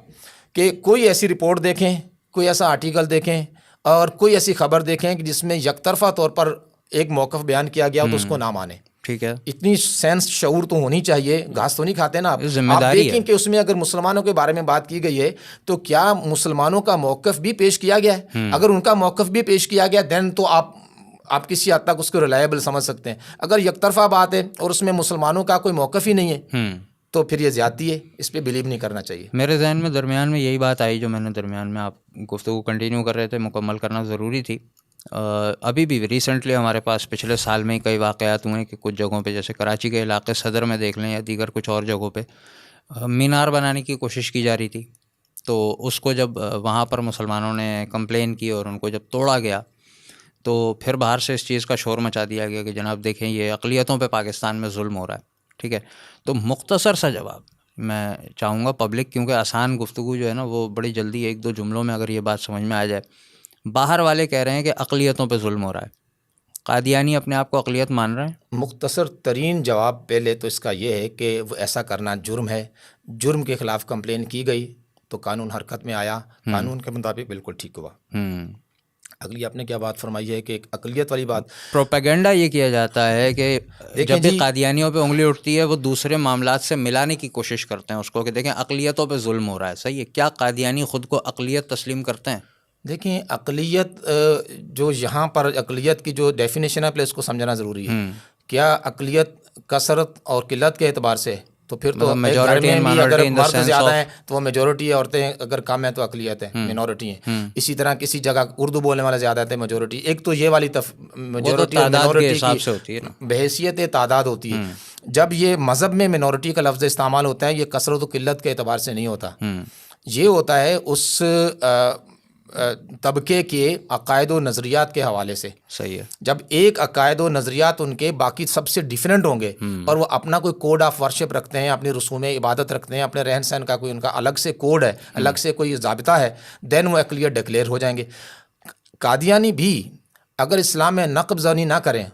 [SPEAKER 2] कि कोई ऐसी रिपोर्ट देखें, कोई ऐसा आर्टिकल देखें और कोई ऐसी खबर देखें कि जिसमें यकतरफा तौर पर एक मौक़िफ़ बयान किया गया तो उसको ना माने।
[SPEAKER 1] ठीक है,
[SPEAKER 2] इतनी सेंस शऊर तो होनी चाहिए। घास तो नहीं खाते ना आप देखें कि उसमें अगर मुसलमानों के बारे में बात की गई है तो क्या मुसलमानों का मौक़िफ़ भी पेश किया गया है। अगर उनका मौक़िफ़ भी पेश किया गया देन तो आप किसी हद तक उसको रिलायबल समझ सकते हैं। अगर यकतरफा बात है और उसमें मुसलमानों का कोई मौक़िफ़ ही नहीं है तो फिर ये ज़्यादती है, इस पर बिलीव नहीं करना चाहिए।
[SPEAKER 1] मेरे जहन में दरमियान में यही बात आई जो मैंने दरमियान में आप गुफ्तगू कंटिन्यू कर रहे थे, मुकम्मल करना ज़रूरी थी। अभी भी रिसेंटली हमारे पास पिछले साल में ही कई वाक़यात हुए कि कुछ जगहों पे जैसे कराची के इलाके सदर में देख लें या दीगर कुछ और जगहों पे मीनार बनाने की कोशिश की जा रही थी। तो उसको जब वहाँ पर मुसलमानों ने कंप्लेन की और उनको जब तोड़ा गया तो फिर बाहर से इस चीज़ का शोर मचा दिया गया कि जनाब देखें ये अक़लियतों पे पाकिस्तान में जुल्म हो रहा है। ठीक है, तो मुख्तसर सा जवाब मैं चाहूँगा पब्लिक, क्योंकि आसान गुफ्तगू जो है ना वो बड़ी जल्दी एक दो जुमलों में अगर ये बात समझ में आ जाए। बाहर वाले कह रहे हैं कि अक़लियतों पे जुल्म हो रहा है, कादियानी अपने आप को अक़लियत मान रहे हैं।
[SPEAKER 2] मुख्तसर तरीन जवाब पहले तो इसका ये है कि वो ऐसा करना जुर्म है। जुर्म के ख़िलाफ़ कंप्लेन की गई तो कानून हरकत में आया, कानून के मुताबिक बिल्कुल ठीक हुआ। अगली आपने क्या बात फरमाई है कि एक अक़लियत वाली बात,
[SPEAKER 1] प्रोपेगेंडा ये किया जाता है कि जब भी कादियानियों पे उंगली उठती है वो दूसरे मामलात से मिलाने की कोशिश करते हैं उसको कि देखें अक़लियतों पे जुल्म हो रहा है। सही है, क्या कादियानी ख़ुद को अक़लियत तस्लीम करते हैं?
[SPEAKER 2] देखें अक़लियत जो यहाँ पर अक़लियत की जो डेफिनेशन है पहले इसको समझना ज़रूरी है। क्या अक़लियत कसरत और किल्लत के एतबार से, तो फिर तो घर में भी अगर मर्द ज़्यादा हैं तो वो मेजॉरिटी है, औरतें अगर कम हैं तो अक़लियत है, मिनॉरिटी है। इसी तरह किसी जगह उर्दू बोलने वाले ज़्यादा हैं मेजॉरिटी। एक तो ये वाली मेजॉरिटी और मिनॉरिटी की बहैसियत तादाद होती है। जब ये मज़हब में मिनॉरिटी का लफ्ज़ इस्तेमाल होता है ये कसरत और किल्लत के एतबार से नहीं होता, ये होता है उस तबके के अकायद व नज़रियात के हवाले से।
[SPEAKER 1] सही है,
[SPEAKER 2] जब एक अकायद व नज़रियात उनके बाकी सबसे डिफरेंट होंगे और वो अपना कोई कोड ऑफ वर्शिप रखते हैं, अपनी रसूम इबादत रखते हैं, अपने रहन सहन का कोई उनका अलग से कोड है, अलग से कोई ज़ाबिता है, देन वो अक़लियत डिक्लेयर हो जाएंगे। कादियानी भी अगर इस्लाम में नक़ब-ज़नी ना करें,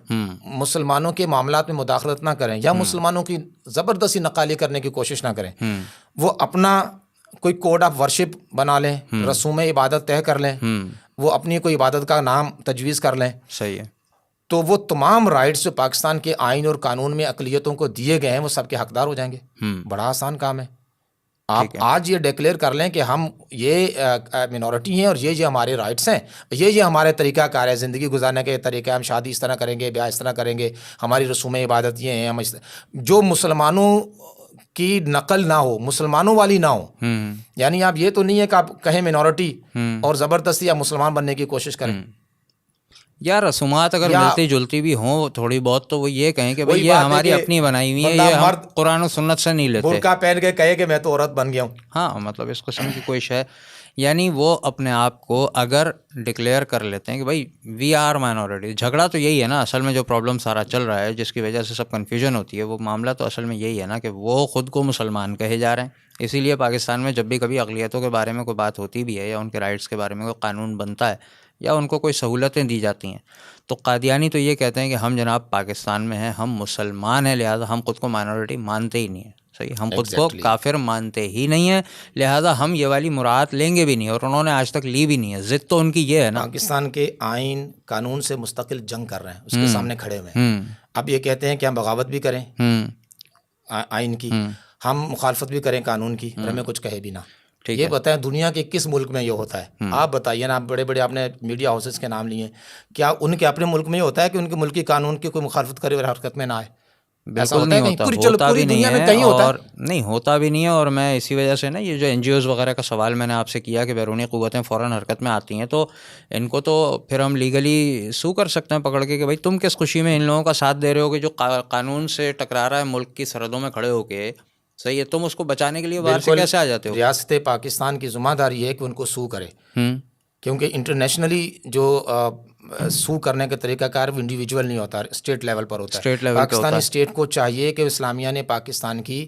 [SPEAKER 2] मुसलमानों के मामलात में मुदाखलत ना करें या मुसलमानों की ज़बरदस्ती नक़ाली करने की कोशिश ना करें, वो अपना कोई कोड ऑफ वर्शिप बना लें, रसूम इबादत तय कर लें, वो अपनी कोई इबादत का नाम तजवीज़ कर लें।
[SPEAKER 1] सही है,
[SPEAKER 2] तो वो तमाम राइट्स जो पाकिस्तान के आइन और कानून में अक़लियतों को दिए गए हैं वो सबके हकदार हो जाएंगे। बड़ा आसान काम है। आप आज ये डिक्लेयर कर लें कि हम ये मिनॉरिटी हैं और ये हमारे राइट्स हैं, ये हमारे तरीक़ाकार है ज़िंदगी गुजारने के तरीक़े, हम शादी इस तरह करेंगे, ब्याह इस तरह करेंगे, हमारी रसूम इबादत ये हैं, हम जो मुसलमानों की नकल ना हो, मुसलमानों वाली ना हो। यानी आप ये तो नहीं है कि आप कहें मिनॉरिटी और ज़बरदस्ती आप मुसलमान बनने की कोशिश करें।
[SPEAKER 1] या रसूमात अगर मिलती जुलती भी हों थोड़ी बहुत तो वो ये कहें कि भाई ये हमारी अपनी बनाई हुई है, ये हम कुरान और सुन्नत से नहीं लेते।
[SPEAKER 2] बुर्का पहन के कहे कि मैं तो औरत बन गया हूँ।
[SPEAKER 1] हाँ, मतलब इस किस्म की कोई शय, यानी वो अपने आप को अगर डिक्लेयर कर लेते हैं कि भाई वी आर माइनॉरिटी। झगड़ा तो यही है ना असल में, जो प्रॉब्लम सारा चल रहा है जिसकी वजह से सब कन्फ्यूजन होती है, वो मामला तो असल में यही है ना कि वो ख़ुद को मुसलमान कहे जा रहे हैं। इसीलिए पाकिस्तान में जब भी कभी अक़लियतों के बारे में कोई बात होती भी है या उनके राइट्स के बारे में कोई कानून बनता है या उनको कोई सहूलतें दी जाती हैं तो कादियानी तो ये कहते हैं कि हम जनाब पाकिस्तान में हैं, हम मुसलमान हैं, लिहाजा हम ख़ुद को माइनॉरिटी मानते ही नहीं है। सही, हम खुद को काफिर मानते ही नहीं है, लिहाजा हम ये वाली मुराद लेंगे भी नहीं और उन्होंने आज तक ली भी नहीं है। जिद तो उनकी ये है ना,
[SPEAKER 2] पाकिस्तान के आइन कानून से मुस्तकिल जंग कर रहे हैं, उसके सामने खड़े हुए हैं। अब ये कहते हैं कि हम बगावत भी करें आइन की, हम मुखालफत भी करें कानून की और हमें कुछ कहे भी ना।
[SPEAKER 1] ठीक
[SPEAKER 2] ये
[SPEAKER 1] है।
[SPEAKER 2] बताएं दुनिया के किस मुल्क में ये होता है? आप बताइए ना, आप बड़े बड़े आपने मीडिया हाउसेस के नाम लिए, क्या उनके अपने मुल्क में ये होता है कि उनके मुल्क की कानून की कोई मुखालफत करे और हरकत में ना आए? ऐसा
[SPEAKER 1] बिल्कुल
[SPEAKER 2] होता
[SPEAKER 1] नहीं
[SPEAKER 2] है कहीं?
[SPEAKER 1] होता,
[SPEAKER 2] पूरी
[SPEAKER 1] होता
[SPEAKER 2] पूरी
[SPEAKER 1] भी नहीं
[SPEAKER 2] दुनिया में
[SPEAKER 1] है,
[SPEAKER 2] कहीं होता है?
[SPEAKER 1] और नहीं होता भी नहीं है। और मैं इसी वजह से ना, ये जो एनजीओज़ वगैरह का सवाल मैंने आपसे किया कि बैरूनी क़ुव्वतें फ़ौरन हरकत में आती हैं, तो इनको तो फिर हम लीगली सू कर सकते हैं पकड़ के कि भाई तुम किस खुशी में इन लोगों का साथ दे रहे हो कि जो कानून से टकरा रहा है मुल्क की सरहदों में खड़े होके, सही है, तुम उसको बचाने के लिए बाहर से
[SPEAKER 2] बिल्कुल,
[SPEAKER 1] कैसे आ जाते हो?
[SPEAKER 2] रियासत पाकिस्तान की ज़िम्मेदारी है कि उनको सू करे, क्योंकि इंटरनेशनली जो सू करने का तरीकाकार वो इंडिविजुअल नहीं होता, स्टेट लेवल पर होता है।
[SPEAKER 1] स्टेट लेवल पे होता
[SPEAKER 2] पाकिस्तानी
[SPEAKER 1] है।
[SPEAKER 2] स्टेट को चाहिए कि इस्लामिया ने पाकिस्तान की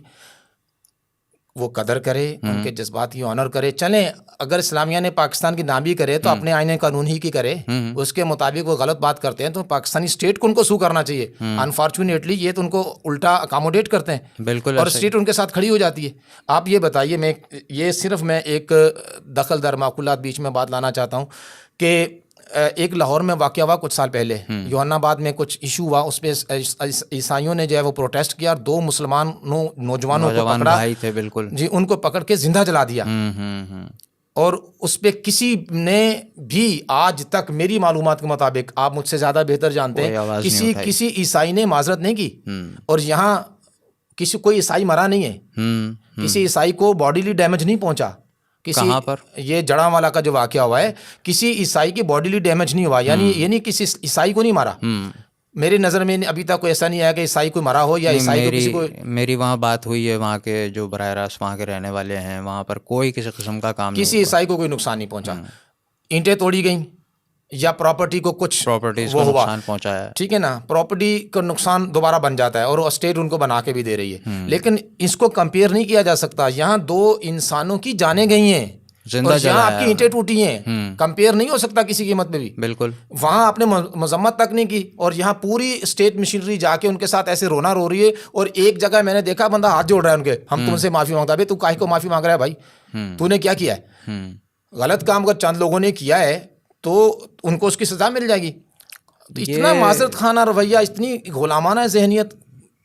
[SPEAKER 2] वो कदर करे, उनके जज्बात की ऑनर करे। चलें, अगर इस्लामिया ने पाकिस्तान की ना भी करे तो अपने आईने कानून ही की करे, उसके मुताबिक वो गलत बात करते हैं तो पाकिस्तानी स्टेट को उनको सू करना चाहिए। अनफॉर्चुनेटली ये तो उनको उल्टा अकामोडेट करते हैं,
[SPEAKER 1] बिल्कुल
[SPEAKER 2] और
[SPEAKER 1] ऐसे ही।
[SPEAKER 2] स्टेट उनके साथ खड़ी हो जाती है। आप ये बताइए, मैं एक दखल दर माकूलात बीच में बात लाना चाहता हूँ कि एक लाहौर में वाक़या हुआ कुछ साल पहले, योहानाबाद में कुछ इशू हुआ, उस पर ईसाइयों ने जो है वो प्रोटेस्ट किया और 2 मुसलमान नौजवानों को पकड़ा,
[SPEAKER 1] भाई थे, बिल्कुल
[SPEAKER 2] जी, उनको पकड़ के जिंदा जला दिया। और उस पे किसी ने भी आज तक, मेरी मालूमात के मुताबिक, आप मुझसे ज़्यादा बेहतर जानते हैं, किसी ईसाई ने माजरत नहीं की। और यहाँ कोई ईसाई मरा नहीं है, किसी ईसाई को बॉडीली डैमेज नहीं पहुंचा।
[SPEAKER 1] कहाँ पर?
[SPEAKER 2] ये जड़ांवाला का जो वाकया हुआ है, किसी ईसाई की बॉडीली डैमेज नहीं हुआ, यानी किसी ईसाई को नहीं मारा। मेरी नज़र में अभी तक कोई ऐसा नहीं आया कि ईसाई कोई मरा हो या ईसाई को किसी को।
[SPEAKER 1] मेरी वहाँ बात हुई है, वहाँ के जो बराह रास्त वहाँ के रहने वाले हैं, वहाँ पर कोई किसी किस्म का काम
[SPEAKER 2] किसी ईसाई को कोई नुकसान नहीं पहुंचा। ईंटें तोड़ी गई या प्रॉपर्टी को कुछ
[SPEAKER 1] प्रॉपर्टीज को नुकसान पहुंचाया है,
[SPEAKER 2] ठीक है ना, प्रॉपर्टी का नुकसान दोबारा बन जाता है और स्टेट उनको बना के भी दे रही है। लेकिन इसको कंपेयर नहीं किया जा सकता। यहाँ 2 इंसानों की जानें गई हैं और यहाँ आपकी ईंटें टूटी हैं, कंपेयर नहीं हो सकता किसी कीमत पे भी।
[SPEAKER 1] बिल्कुल।
[SPEAKER 2] वहाँ आपने मजम्मत तक नहीं की और यहाँ पूरी स्टेट मशीनरी जाके उनके साथ ऐसे रोना रो रही है। और एक जगह मैंने देखा बंदा हाथ जोड़ रहा है उनके, हम तुमसे माफी मांगता है। तू काहे को माफी मांग रहा है भाई? तूने क्या किया है? गलत काम अगर चंद लोगों ने किया है तो उनको उसकी सजा मिल जाएगी। तो इतना माजरत खाना रवैया, इतनी गुलामाना जहनियत,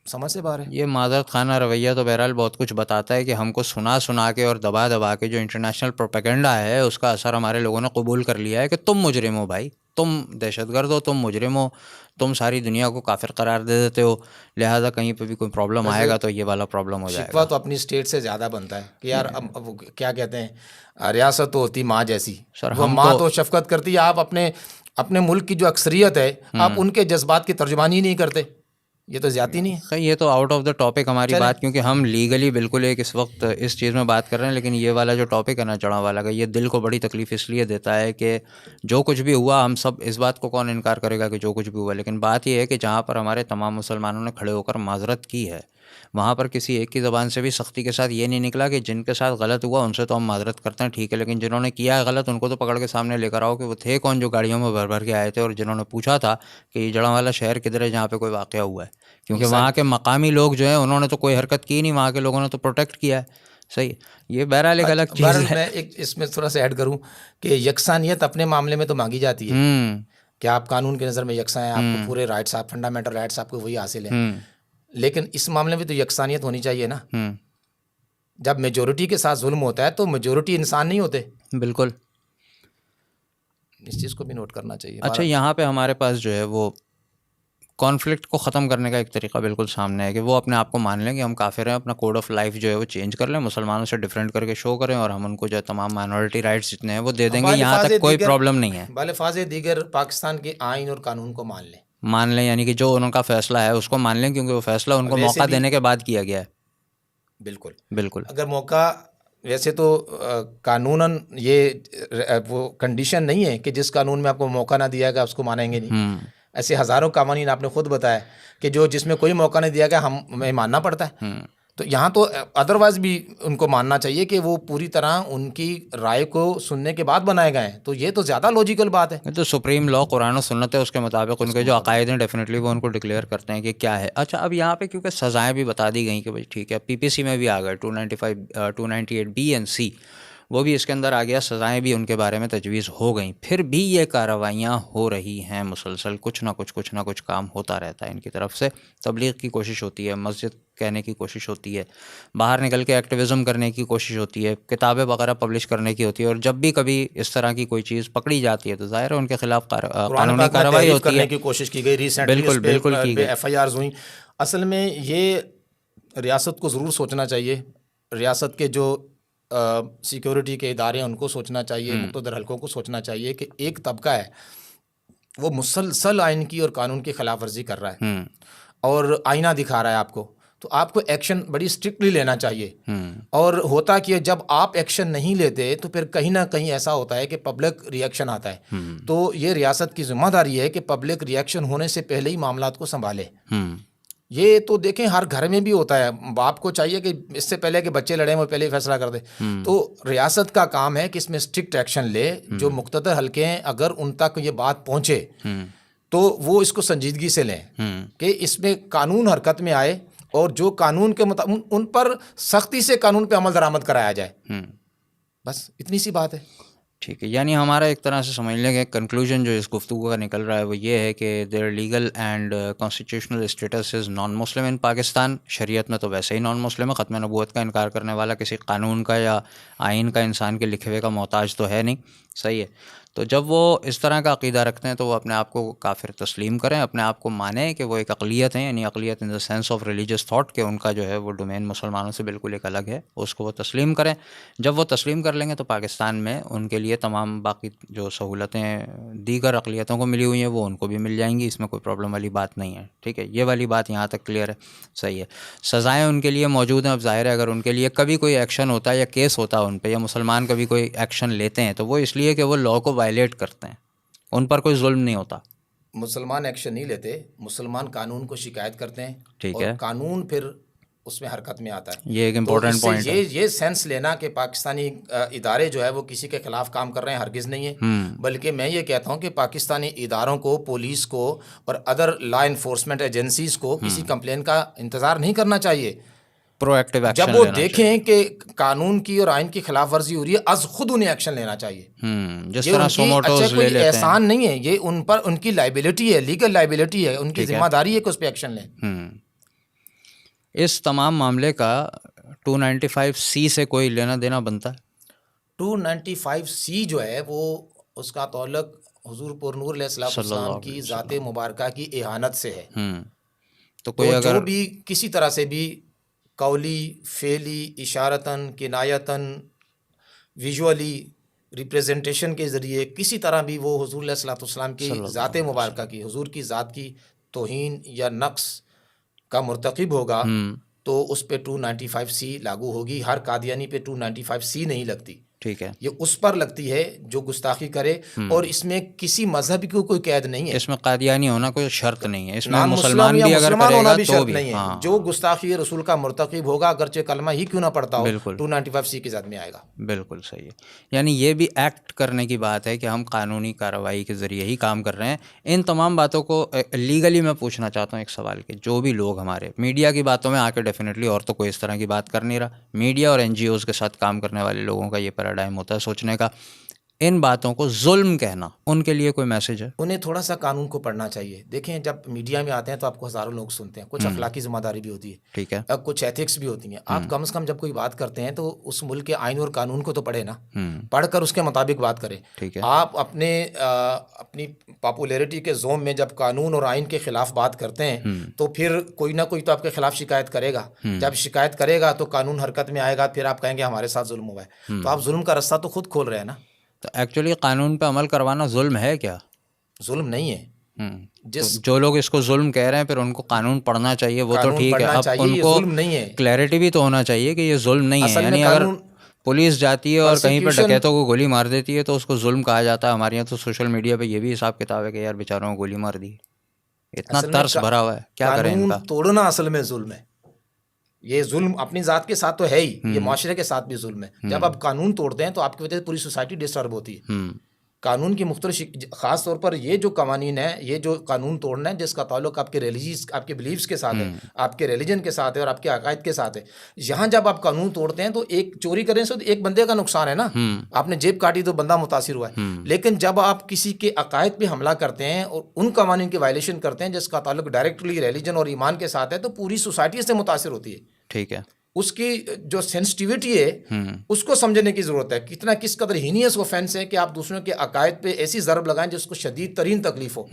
[SPEAKER 2] समझ से बाहर है।
[SPEAKER 1] ये माजरत खाना रवैया तो बहरहाल बहुत कुछ बताता है कि हमको सुना सुना के और दबा दबा के जो इंटरनेशनल प्रोपेगेंडा है उसका असर हमारे लोगों ने कबूल कर लिया है कि तुम मुजरिम हो भाई, तुम दहशतगर्द हो, तुम मुजरिम हो, तुम सारी दुनिया को काफिर करार दे देते हो, लिहाजा कहीं पे भी कोई प्रॉब्लम आएगा तो ये वाला प्रॉब्लम हो जाएगा।
[SPEAKER 2] शिकवा तो अपनी स्टेट से ज़्यादा बनता है कि यार अब क्या कहते हैं, रियासत तो होती माँ जैसी, वो माँ तो शफकत करती है। आप अपने मुल्क की जो अक्सरियत है, आप उनके जज्बात की तर्जुमानी नहीं करते, ये तो ज़्यादती नहीं है।
[SPEAKER 1] ये तो आउट ऑफ द टॉपिक हमारी बात, क्योंकि हम लीगली बिल्कुल एक इस वक्त इस चीज़ में बात कर रहे हैं, लेकिन ये वाला जो टॉपिक है ना जड़ांवाला का, ये दिल को बड़ी तकलीफ़ इसलिए देता है कि जो कुछ भी हुआ, हम सब इस बात को कौन इनकार करेगा कि जो कुछ भी हुआ, लेकिन बात ये है कि जहाँ पर हमारे तमाम मुसलमानों ने खड़े होकर माजरत की है, वहाँ पर किसी एक की ज़बान से भी सख्ती के साथ ये नहीं निकला कि जिनके साथ गलत हुआ उनसे तो हम माजरत करते हैं, ठीक है, लेकिन जिन्होंने किया है गलत उनको तो पकड़ के सामने लेकर आओ कि वो थे कौन जो गाड़ियों में भर भर के आए थे और जिन्होंने पूछा था कि ये जड़ांवाला शहर किधर है जहाँ पे कोई वाक़या हुआ है। क्योंकि वहाँ के मकामी लोग जो हैं उन्होंने तो कोई हरकत की नहीं, वहाँ के लोगों ने तो प्रोटेक्ट किया है। सही, ये बहरहाल एक अलग चीज़ है।
[SPEAKER 2] मैं एक इसमें थोड़ा सा ऐड करूँ कि यकसानियत अपने मामले में तो मांगी जाती है कि आप कानून की नज़र में यकसा हैं, आपको पूरे राइट्स, आप फंडामेंटल राइट्स आपको वही हासिल हैं, लेकिन इस मामले में तो यकसानियत होनी चाहिए ना। जब मेजोरिटी के साथ जुल्म होता है तो मेजोरिटी इंसान नहीं होते।
[SPEAKER 1] बिल्कुल,
[SPEAKER 2] इस चीज़ को भी नोट करना चाहिए।
[SPEAKER 1] अच्छा, यहाँ पे हमारे पास जो है वो कॉन्फ्लिक्ट को ख़त्म करने का एक तरीका बिल्कुल सामने है कि वो अपने आप को मान लें कि हम काफिर हैं, अपना कोड ऑफ लाइफ जो है वो चेंज कर लें, मुसलमानों से डिफरेंट करके शो करें और हम उनको जो तमाम माइनॉरिटी राइट्स जितने हैं वो दे देंगे। यहाँ तक कोई प्रॉब्लम नहीं है।
[SPEAKER 2] बालिफाज़ दीगर पाकिस्तान के आइन और कानून को मान लें,
[SPEAKER 1] यानी कि जो उनका फैसला है उसको मान लें, क्योंकि वो फैसला उनको मौका देने के बाद किया गया है।
[SPEAKER 2] बिल्कुल
[SPEAKER 1] बिल्कुल।
[SPEAKER 2] अगर मौका, वैसे तो कानूनन ये वो कंडीशन नहीं है कि जिस कानून में आपको मौका ना दिया गया उसको मानेंगे नहीं। ऐसे हज़ारों कानून आपने खुद बताया कि जो जिसमें कोई मौका नहीं दिया गया हमें मानना पड़ता है। तो यहाँ तो अदरवाइज भी उनको मानना चाहिए कि वो पूरी तरह उनकी राय को सुनने के बाद बनाए गए हैं। तो ये तो ज़्यादा लॉजिकल बात है।
[SPEAKER 1] तो सुप्रीम लॉ कुरान और सुन्नत है, उसके मुताबिक उनके जो अकायद हैं डेफिनेटली वो उनको डिक्लेयर करते हैं कि क्या है। अच्छा, अब यहाँ पे क्योंकि सज़ाएँ भी बता दी गई कि भाई ठीक है, पीपीसी में भी आ गए 295 298 बी एंड सी, वो भी इसके अंदर आ गया, सज़ाएँ भी उनके बारे में तजवीज़ हो गई, फिर भी ये कार्रवाइयाँ हो रही हैं मुसलसल, कुछ ना कुछ काम होता रहता है इनकी तरफ से। तबलीग की कोशिश होती है, मस्जिद कहने की कोशिश होती है, बाहर निकल के एक्टिविज़म करने की कोशिश होती है, किताबें वगैरह पब्लिश करने की होती है, और जब भी कभी इस तरह की कोई चीज़ पकड़ी जाती है तो ज़ाहिर है उनके खिलाफ कानूनी कार्रवाई होती है।
[SPEAKER 2] करने की कोशिश की गई, रिसेंटली
[SPEAKER 1] बिल्कुल की गई।
[SPEAKER 2] FIRs हुई। असल में ये रियासत को ज़रूर सोचना चाहिए, रियासत के जो सिक्योरिटी के इदारे हैं उनको सोचना चाहिए, मुक़्तदर हलकों को सोचना चाहिए कि एक तबका है वो मुसलसल आइन की और कानून की खिलाफ वर्जी कर रहा है और आईना दिखा रहा है आपको, तो आपको एक्शन बड़ी स्ट्रिक्टली लेना चाहिए। और होता कि जब आप एक्शन नहीं लेते तो फिर कहीं ना कहीं ऐसा होता है कि पब्लिक रिएक्शन आता है। तो ये रियासत की जिम्मेदारी है कि पब्लिक रिएक्शन होने से पहले ही मामलात को संभाले। ये तो देखें हर घर में भी होता है, बाप को चाहिए कि इससे पहले कि बच्चे लड़े वो पहले ही फैसला कर दे। तो रियासत का काम है कि इसमें स्ट्रिक्ट एक्शन ले, जो मुक़्तदर हल्के हैं अगर उन तक ये बात पहुँचे तो वो इसको संजीदगी से लें कि इसमें कानून हरकत में आए और जो कानून के मुताबिक उन पर सख्ती से कानून पे अमल दरामद कराया जाए। बस इतनी सी बात है।
[SPEAKER 1] ठीक है, यानी हमारा एक तरह से समझ लेंगे कंक्लूजन जो इस गुफ्तगू का निकल रहा है वो ये है कि their legal and constitutional status is non Muslim in Pakistan. शरीयत में तो वैसे ही नॉन मुस्लिम है, ख़त्म नबूवत का इनकार करने वाला किसी कानून का या आइन का इंसान के लिखे हुए का मोहताज तो है नहीं। सही है, तो जब वो इस तरह का अक़ीदा रखते हैं तो वो अपने आप को काफिर तस्लीम करें, अपने आप को माने कि वो एक अक़लियत है, यानी अक़लियत in the sense of religious thought कि उनका जो है वो डोमेन मुसलमानों से बिल्कुल एक अलग है, उसको वो तस्लीम करें। जब वो तस्लीम कर लेंगे तो पाकिस्तान में उनके लिए तमाम बाकी जो सहूलतें दीगर अक़लियतों को मिली हुई हैं वो उनको भी मिल जाएंगी, इसमें कोई प्रॉब्लम वाली बात नहीं है। ठीक है, ये वाली बात यहाँ तक क्लियर है। सही है, सज़ाएँ उनके लिए मौजूद हैं। अब ज़ाहिर है अगर उनके लिए कभी कोई एक्शन होता है या केस होता है उन पर, या मुसलमान कभी कोई एक्शन लेते हैं तो वो इसलिए कि वो लॉ को वायलेट करते हैं, उन पर कोई जुल्म नहीं होता।
[SPEAKER 2] मुसलमान एक्शन नहीं लेते, मुसलमान कानून को शिकायत करते हैं।
[SPEAKER 1] ठीक
[SPEAKER 2] और
[SPEAKER 1] है,
[SPEAKER 2] कानून फिर उसमें हरकत में आता है।
[SPEAKER 1] ये एक इम्पोर्टेंट पॉइंट है।
[SPEAKER 2] ये सेंस लेना कि पाकिस्तानी इदारे जो है वो किसी के खिलाफ काम कर रहे हैं हरगिज़ नहीं है। बल्कि मैं ये कहता हूँ कि पाकिस्तानी इदारों को, पुलिस को और अदर लॉ इन्फोर्समेंट एजेंसीज को किसी कंप्लेन का इंतज़ार नहीं करना चाहिए।
[SPEAKER 1] प्रोएक्टिव एक्शन
[SPEAKER 2] जब वो देखें कि कानून की और आइन की खिलाफ वर्जी हो रही है, अज खुद उन्हें एक्शन लेना चाहिए।
[SPEAKER 1] जिस तरह सोमोटोज ले लेते हैं,
[SPEAKER 2] एहसान नहीं है, ये उन पर उनकी लाइबिलिटी है, लीगल लाइबिलिटी है, उनकी जिम्मेदारी है कि उस पर एक्शन लें।
[SPEAKER 1] इस तमाम मामले का 295C से कोई लेना देना बनता है?
[SPEAKER 2] 295C जो है वो उसका तौल्लुक हुजूर पुरनूर अलैहिस्सलाम की ज़ाते मुबारका की इहानत से है।
[SPEAKER 1] तो कोई अगर
[SPEAKER 2] जो भी किसी तरह से भी कौली, फेली, इशारतन, किनायतन, विजुअली, रिप्रेजेंटेशन के ज़रिए किसी तरह भी वो हुजूर अलैहिस्सलाम की ज़ाते मुबारका की, हुजूर की ज़ात की तौहीन या नक्स का मुर्तकिब होगा तो उस पे 295C लागू होगी। हर कादियानी पे 295C नहीं लगती।
[SPEAKER 1] ठीक है,
[SPEAKER 2] ये उस पर लगती है जो गुस्ताखी करे, और इसमें किसी मजहब की कोई कैद नहीं है।
[SPEAKER 1] इसमें कादियानी होना कोई शर्त नहीं है, इसमें मुसलमान भी अगर करेगा
[SPEAKER 2] भी
[SPEAKER 1] तो
[SPEAKER 2] शर्त
[SPEAKER 1] भी
[SPEAKER 2] नहीं है।
[SPEAKER 1] हाँ।
[SPEAKER 2] जो गुस्ताखी रसूल का मुर्तकिब होगा, अगरचे कलमा ही क्यों ना पढ़ता हो,
[SPEAKER 1] बिल्कुल
[SPEAKER 2] 295C की ज़द में आएगा।
[SPEAKER 1] बिल्कुल सही है, यानी ये भी एक्ट करने की बात है कि हम कानूनी कार्रवाई के ज़रिए ही काम कर रहे हैं। इन तमाम बातों को लीगली मैं पूछना चाहता हूँ एक सवाल के, जो भी लोग हमारे मीडिया की बातों में आके डेफिनेटली और तो कोई इस तरह की बात कर नहीं रहा, मीडिया और NGOs के साथ काम करने वाले लोगों का ये पैराडाइम होता है सोचने का, इन बातों को जुल्म कहना, उनके लिए कोई मैसेज है?
[SPEAKER 2] उन्हें थोड़ा सा कानून को पढ़ना चाहिए। देखें, जब मीडिया में आते हैं तो आपको हज़ारों लोग सुनते हैं, कुछ अखलाकी जिम्मेदारी भी होती है,
[SPEAKER 1] ठीक है,
[SPEAKER 2] अब कुछ एथिक्स भी होती हैं। आप कम से कम जब कोई बात करते हैं तो उस मुल्क के आइन और कानून को तो पढ़े ना, पढ़कर उसके मुताबिक बात करें।
[SPEAKER 1] ठीक है,
[SPEAKER 2] आप अपनी पॉपुलैरिटी के जोम में जब कानून और आइन के खिलाफ बात करते हैं तो फिर कोई ना कोई तो आपके खिलाफ शिकायत करेगा। जब शिकायत करेगा तो कानून हरकत में आएगा, फिर आप कहेंगे हमारे साथ जुल्म हुआ है। तो आप जुल्म का रास्ता तो खुद खोल रहे हैं ना।
[SPEAKER 1] तो एक्चुअली कानून पे अमल करवाना जुल्म है क्या?
[SPEAKER 2] जुल्म नहीं है।
[SPEAKER 1] तो जो लोग इसको जुल्म कह रहे हैं फिर उनको कानून पढ़ना चाहिए, वो तो ठीक है, अब उनको क्लैरिटी भी तो होना चाहिए कि ये जुल्म नहीं है। यानी अगर पुलिस जाती है और कहीं पर डकैतों को गोली मार देती है तो उसको जुल्म कहा जाता है। हमारे यहाँ तो सोशल मीडिया पे ये भी हिसाब किताब है कि यार बेचारों को गोली मार दी, इतना तरस भरा हुआ है, क्या करें इनका?
[SPEAKER 2] तोड़ना असल में जुल्म है। ये जुल्म अपनी ज़ात के साथ तो है ही, ये माशरे के साथ भी जुल्म है। जब आप कानून तोड़ते हैं तो आपकी वजह से पूरी सोसाइटी डिस्टर्ब होती है। कानून की मुख्तलिफ ख़ास तौर पर ये जो कवानीन है, ये जो कानून तोड़ना है जिसका ताल्लुक आपके रिलीजियस, आपके बिलीव्स के साथ है, आपके रिलीजन के साथ है और आपके अकायद के साथ है, यहाँ जब आप कानून तोड़ते हैं तो एक चोरी करें से तो एक बंदे का नुकसान है ना, आपने जेब काटी तो बंदा मुतासिर हुआ है। लेकिन जब आप किसी के अकायद पे हमला करते हैं और उन कवानीन की वायलेशन करते हैं जिसका ताल्लुक डायरेक्टली रिलीजन और ईमान के साथ है, तो पूरी सोसाइटी से मुतासिर होती है।
[SPEAKER 1] ठीक है,
[SPEAKER 2] उसकी जो सेंसिटिविटी है उसको समझने की ज़रूरत है, कितना किस कदर हीनियस ऑफेंस है कि आप दूसरों के अकायद पे ऐसी ज़रब लगाएं जिसको शदीद तरीन तकलीफ हो।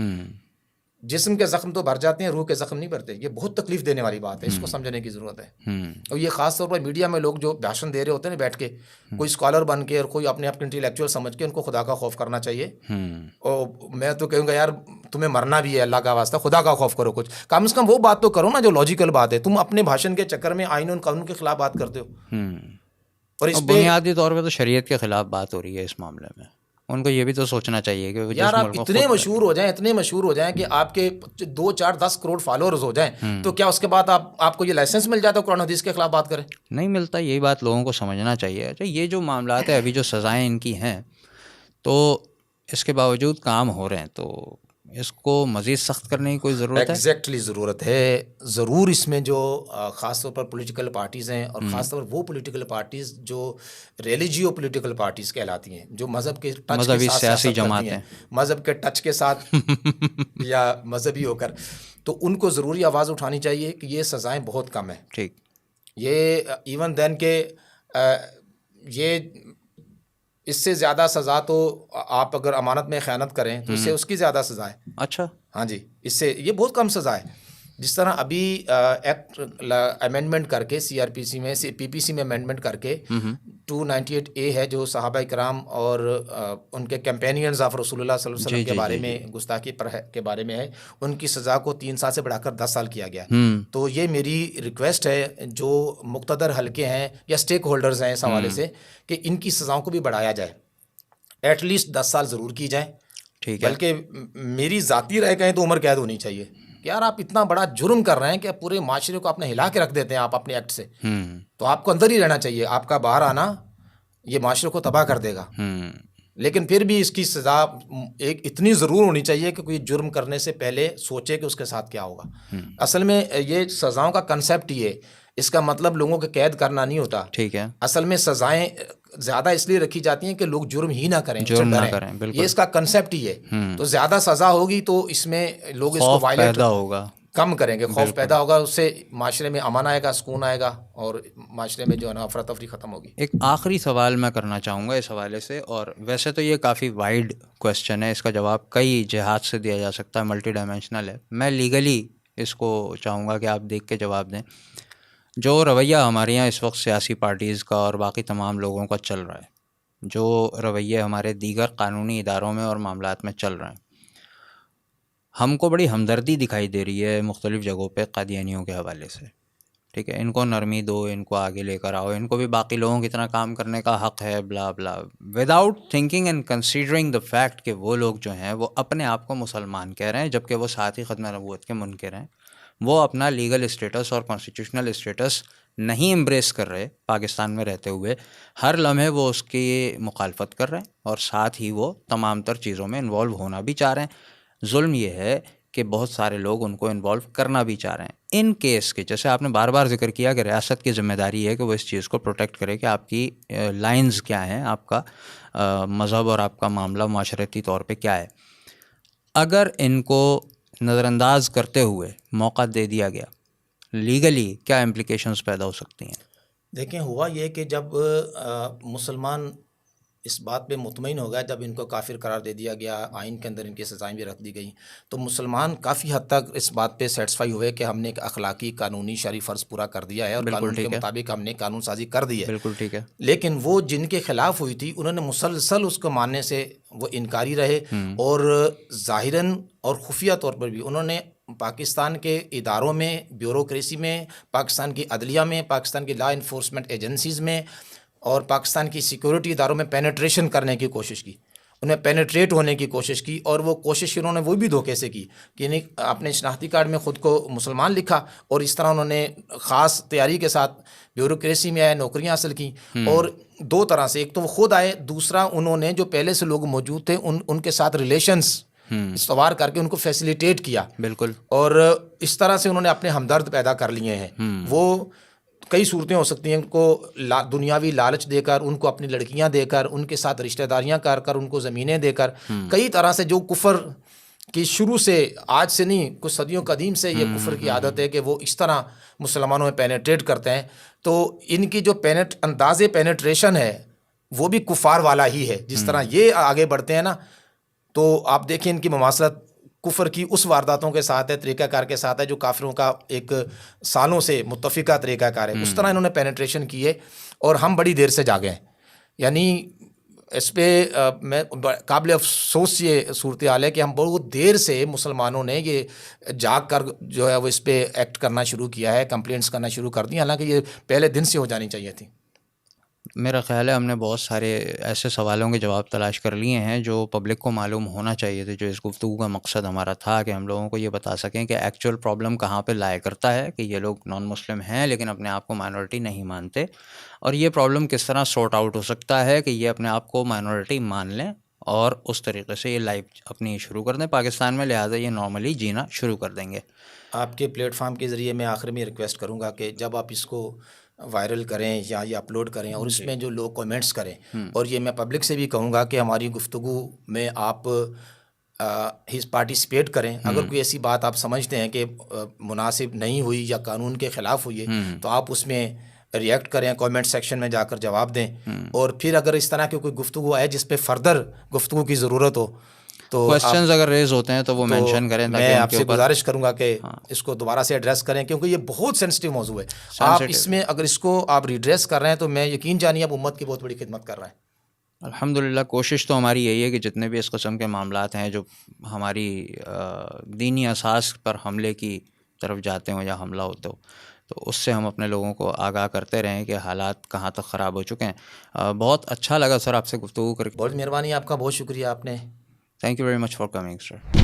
[SPEAKER 2] जिस्म के ज़ख्म तो भर जाते हैं, रूह के ज़ख्म नहीं भरते। ये बहुत तकलीफ देने वाली बात है, इसको समझने की ज़रूरत है। और ये ख़ास तौर पर मीडिया में लोग जो भाषण दे रहे होते हैं ना बैठ के, कोई स्कॉलर बन के और कोई अपने आप इंटेलेक्चुअल समझ के, उनको खुदा का खौफ करना चाहिए। और मैं तो कहूँगा यार तुम्हें मरना भी है, अल्लाह का वास्ता खुदा का खौफ करो, कुछ कम से कम वो बात तो करो ना जो लॉजिकल बात है। तुम अपने भाषण के चक्कर में आईन और कानून के खिलाफ बात करते हो।
[SPEAKER 1] और इस बुनियादी तौर पे तो शरीयत के खिलाफ बात हो रही है इस मामले में। उनको ये भी तो सोचना चाहिए कि
[SPEAKER 2] यार आप इतने मशहूर हो जाएं, इतने मशहूर हो जाएं कि आपके 2, 4, 10 करोड़ फॉलोअर्स हो जाएं, तो क्या उसके बाद आपको ये लाइसेंस मिल जाता है कुरान हदीस के खिलाफ बात करें?
[SPEAKER 1] नहीं मिलता, यही बात लोगों को समझना चाहिए। अच्छा, ये जो मामलात है, अभी जो सज़ाएं इनकी हैं, तो इसके बावजूद काम हो रहे हैं, तो इसको मज़ीद सख्त करने की कोई ज़रूरत है?
[SPEAKER 2] एग्जैक्टली ज़रूरत है ज़रूर। इसमें जो ख़ास तौर पर पॉलिटिकल पार्टीज़ हैं और ख़ास तौर पर वो पॉलिटिकल पार्टीज़ जो रिलीजियो पॉलिटिकल पार्टीज़ कहलाती हैं, जो मज़हब के टच
[SPEAKER 1] मजहबी
[SPEAKER 2] के साथ
[SPEAKER 1] सियासी जमातें,
[SPEAKER 2] मज़हब के टच के साथ या मजहबी होकर, तो उनको ज़रूरी आवाज़ उठानी चाहिए कि ये सज़ाएँ बहुत कम हैं।
[SPEAKER 1] ठीक,
[SPEAKER 2] ये इवन देन के ये इससे ज़्यादा सज़ा तो आप अगर अमानत में ख़यानत करें तो इससे उसकी ज़्यादा सज़ा है।
[SPEAKER 1] अच्छा,
[SPEAKER 2] हाँ जी, इससे ये बहुत कम सज़ा है। जिस तरह अभी एक्ट अमेंडमेंट करके CRPC में PPC में अमेंडमेंट करके 298A है, जो सहाबा इकराम और उनके कैंपेनियंस ऑफ रसूलुल्लाह सल्लल्लाहु अलैहि वसल्लम के बारे में गुस्ताखी पर के बारे में है, उनकी सज़ा को 3 साल से बढ़ाकर 10 साल किया गया। तो ये मेरी रिक्वेस्ट है जो मुक़्तदर हल्के हैं या स्टेक होल्डर्स हैं इस हवाले से, कि इनकी सज़ाओं को भी बढ़ाया जाए, एटलीस्ट 10 साल ज़रूर की जाए।
[SPEAKER 1] ठीक है।
[SPEAKER 2] बल्कि मेरी ज़ाती राय कहें तो उम्र कैद होनी चाहिए। यार आप इतना बड़ा जुर्म कर रहे हैं कि पूरे माशरे को आपने हिला के रख देते हैं आप अपने एक्ट से, तो आपको अंदर ही रहना चाहिए। आपका बाहर आना ये माशरे को तबाह कर देगा। लेकिन फिर भी इसकी सज़ा एक इतनी ज़रूर होनी चाहिए कि कोई जुर्म करने से पहले सोचे कि उसके साथ क्या होगा। असल में ये सज़ाओं का कंसेप्ट ही है, इसका मतलब लोगों को कैद करना नहीं होता।
[SPEAKER 1] ठीक है।
[SPEAKER 2] असल में सज़ाएं ज़्यादा इसलिए रखी जाती हैं कि लोग जुर्म ही ना करें,
[SPEAKER 1] जुर्म ना करें, बिल्कुल।
[SPEAKER 2] ये इसका कंसेप्ट ही है। तो ज़्यादा सज़ा होगी तो इसमें लोग इसको वायलेट
[SPEAKER 1] पैदा होगा,
[SPEAKER 2] कम करेंगे, खौफ पैदा होगा, उससे माशरे में अमन आएगा, सुकून आएगा और माशरे में जो है ना अफरा तफरी ख़त्म होगी।
[SPEAKER 1] एक आखिरी सवाल मैं करना चाहूँगा इस हवाले से, और वैसे तो ये काफ़ी वाइड क्वेश्चन है, इसका जवाब कई जिहाद से दिया जा सकता है, मल्टी डायमेंशनल है। मैं लीगली इसको चाहूँगा कि आप देख के जवाब दें। जो रवैया हमारे यहाँ इस वक्त सियासी पार्टीज़ का और बाकी तमाम लोगों का चल रहा है, जो रवैये हमारे दीगर कानूनी इदारों में और मामलात में चल रहे हैं, हमको बड़ी हमदर्दी दिखाई दे रही है मुख्तलिफ़ जगहों पे कादियानियों के हवाले से। ठीक है, इनको नरमी दो, इनको आगे लेकर आओ, इनको भी बाकी लोगों की तरह काम करने का हक़ है, blah blah, without thinking and considering the fact कि वो लोग जो हैं वो अपने आप को मुसलमान कह रहे हैं, जबकि वो साथ ही ख़त्म नबूवत के मुनकिर हैं। वो अपना लीगल स्टेटस और कॉन्स्टिट्यूशनल स्टेटस नहीं एम्ब्रेस कर रहे पाकिस्तान में रहते हुए, हर लम्हे वो उसकी मुखालफत कर रहे हैं और साथ ही वो तमाम तर चीज़ों में इन्वॉल्व होना भी चाह रहे हैं। जुल्म ये है कि बहुत सारे लोग उनको इन्वॉल्व करना भी चाह रहे हैं। इन केस के, जैसे आपने बार बार जिक्र किया कि रियासत की ज़िम्मेदारी है कि वो इस चीज़ को प्रोटेक्ट करे कि आपकी लाइंस क्या हैं, आपका मज़हब और आपका मामला माशरती तौर पे क्या है। अगर इनको नज़रअंदाज करते हुए मौका दे दिया गया, लीगली क्या इम्प्लिकेशंस पैदा हो सकती हैं?
[SPEAKER 2] देखें, हुआ ये कि जब मुसलमान इस बात पे मुतमईन हो गया, जब इनको काफिर करार दे दिया गया, आइन के अंदर इनकी सज़ाएं भी रख दी गई, तो मुसलमान काफ़ी हद तक इस बात पे सेटिस्फाई हुए कि हमने एक अखलाकी कानूनी शरई फ़र्ज़ पूरा कर दिया है और कानून के मुताबिक हमने कानून साजी कर दी है।
[SPEAKER 1] बिल्कुल ठीक है।
[SPEAKER 2] लेकिन वो जिनके खिलाफ हुई थी उन्होंने मुसलसल उसको मानने से वो इनकारी रहे और ज़ाहिरन और खुफिया तौर पर भी उन्होंने पाकिस्तान के इदारों में, ब्यूरोक्रेसी में, पाकिस्तान की अदलिया में, पाकिस्तान की लॉ इन्फोर्समेंट एजेंसीज़ में और पाकिस्तान की सिक्योरिटी इदारों में पेनिट्रेशन करने की कोशिश की। उन्हें पेनिट्रेट होने की कोशिश की, और वो कोशिश उन्होंने वो भी धोखे से की कि नहीं, आपने शनाख्ती कार्ड में ख़ुद को मुसलमान लिखा और इस तरह उन्होंने ख़ास तैयारी के साथ ब्यूरोक्रेसी में आए, नौकरियां हासिल की। और दो तरह से, एक तो वो खुद आए, दूसरा उन्होंने जो पहले से लोग मौजूद थे उनके साथ रिलेशंस इस्तवार करके उनको फैसिलिटेट किया।
[SPEAKER 1] बिल्कुल।
[SPEAKER 2] और इस तरह से उन्होंने अपने हमदर्द पैदा कर लिए हैं। वो कई सूरतें हो सकती हैं, उनको दुनियावी लालच देकर, उनको अपनी लड़कियां देकर, उनके साथ रिश्तेदारियां कर उनको ज़मीनें देकर, कई तरह से जो कुफर की शुरू से, आज से नहीं, कुछ सदियों कदीम से ये कुफर की आदत है कि वो इस तरह मुसलमानों में पेनिट्रेट करते हैं। तो इनकी जो अंदाज़े पेनिट्रेशन है वो भी कुफार वाला ही है। जिस तरह ये आगे बढ़ते हैं ना, तो आप देखिए इनकी मुमासलत कुफर की उस वारदातों के साथ है, तरीक़ाकार के साथ है जो काफिरों का एक सालों से मुत्तफ़िका तरीक़ाकार है। उस तरह इन्होंने पेनिट्रेशन की है और हम बड़ी देर से जागे हैं। यानी इस पर मैं काबिल अफसोस ये सूरत हाल है कि हम बहुत देर से मुसलमानों ने ये जाग कर जो है वो इस पर एक्ट करना शुरू किया है, कंप्लेंट्स करना शुरू कर दी, हालांकि ये पहले दिन से हो जानी चाहिए थी।
[SPEAKER 1] मेरा ख़्याल है हमने बहुत सारे ऐसे सवालों के जवाब तलाश कर लिए हैं जो पब्लिक को मालूम होना चाहिए थे। जो इस गुफ्तगू का मकसद हमारा था कि हम लोगों को ये बता सकें कि एक्चुअल प्रॉब्लम कहाँ पे लाया करता है, कि ये लोग नॉन मुस्लिम हैं लेकिन अपने आप को माइनॉरिटी नहीं मानते, और ये प्रॉब्लम किस तरह सॉर्ट आउट हो सकता है कि ये अपने आप को माइनॉरिटी मान लें और उस तरीके से ये लाइफ अपनी शुरू कर दें पाकिस्तान में, लिहाजा ये नॉर्मली जीना शुरू कर देंगे।
[SPEAKER 2] आपके प्लेटफॉर्म के ज़रिए मैं आखिर में रिक्वेस्ट करूँगा कि जब आप इसको वायरल करें या ये अपलोड करें और इसमें जो लोग कमेंट्स करें, और ये मैं पब्लिक से भी कहूँगा कि हमारी गुफ्तगू में आप हिस्सा पार्टिसिपेट करें। अगर कोई ऐसी बात आप समझते हैं कि मुनासिब नहीं हुई या कानून के ख़िलाफ़ हुई है, तो आप उसमें रिएक्ट करें, कमेंट सेक्शन में जाकर जवाब दें। और फिर अगर इस तरह की कोई गुफ्तगू आए जिस पे फर्दर गुफ्तगू की ज़रूरत हो, तो
[SPEAKER 1] क्वेश्चंस अगर रेज होते हैं तो वो मेंशन करें।
[SPEAKER 2] मैं आपसे गुजारिश करूंगा कि इसको दोबारा से एड्रेस करें, क्योंकि ये बहुत सेंसिटिव मौजू है। आप इसमें अगर इसको आप रिड्रेस कर रहे हैं तो मैं यकीन जानिए आप उम्मत की बहुत बड़ी खिदमत कर रहे हैं।
[SPEAKER 1] अल्हम्दुलिल्लाह, कोशिश तो हमारी यही है कि जितने भी इस किस्म के मामलात हैं जो हमारी दीनी असास पर हमले की तरफ जाते हों या हमला होते हो, तो उससे हम अपने लोगों को आगाह करते रहें कि हालात कहाँ तक ख़राब हो चुके हैं। बहुत अच्छा लगा सर आपसे गुफ्तगू करके।
[SPEAKER 2] बहुत मेहरबानी, आपका बहुत शुक्रिया। आपने
[SPEAKER 1] Thank you very much for coming, sir.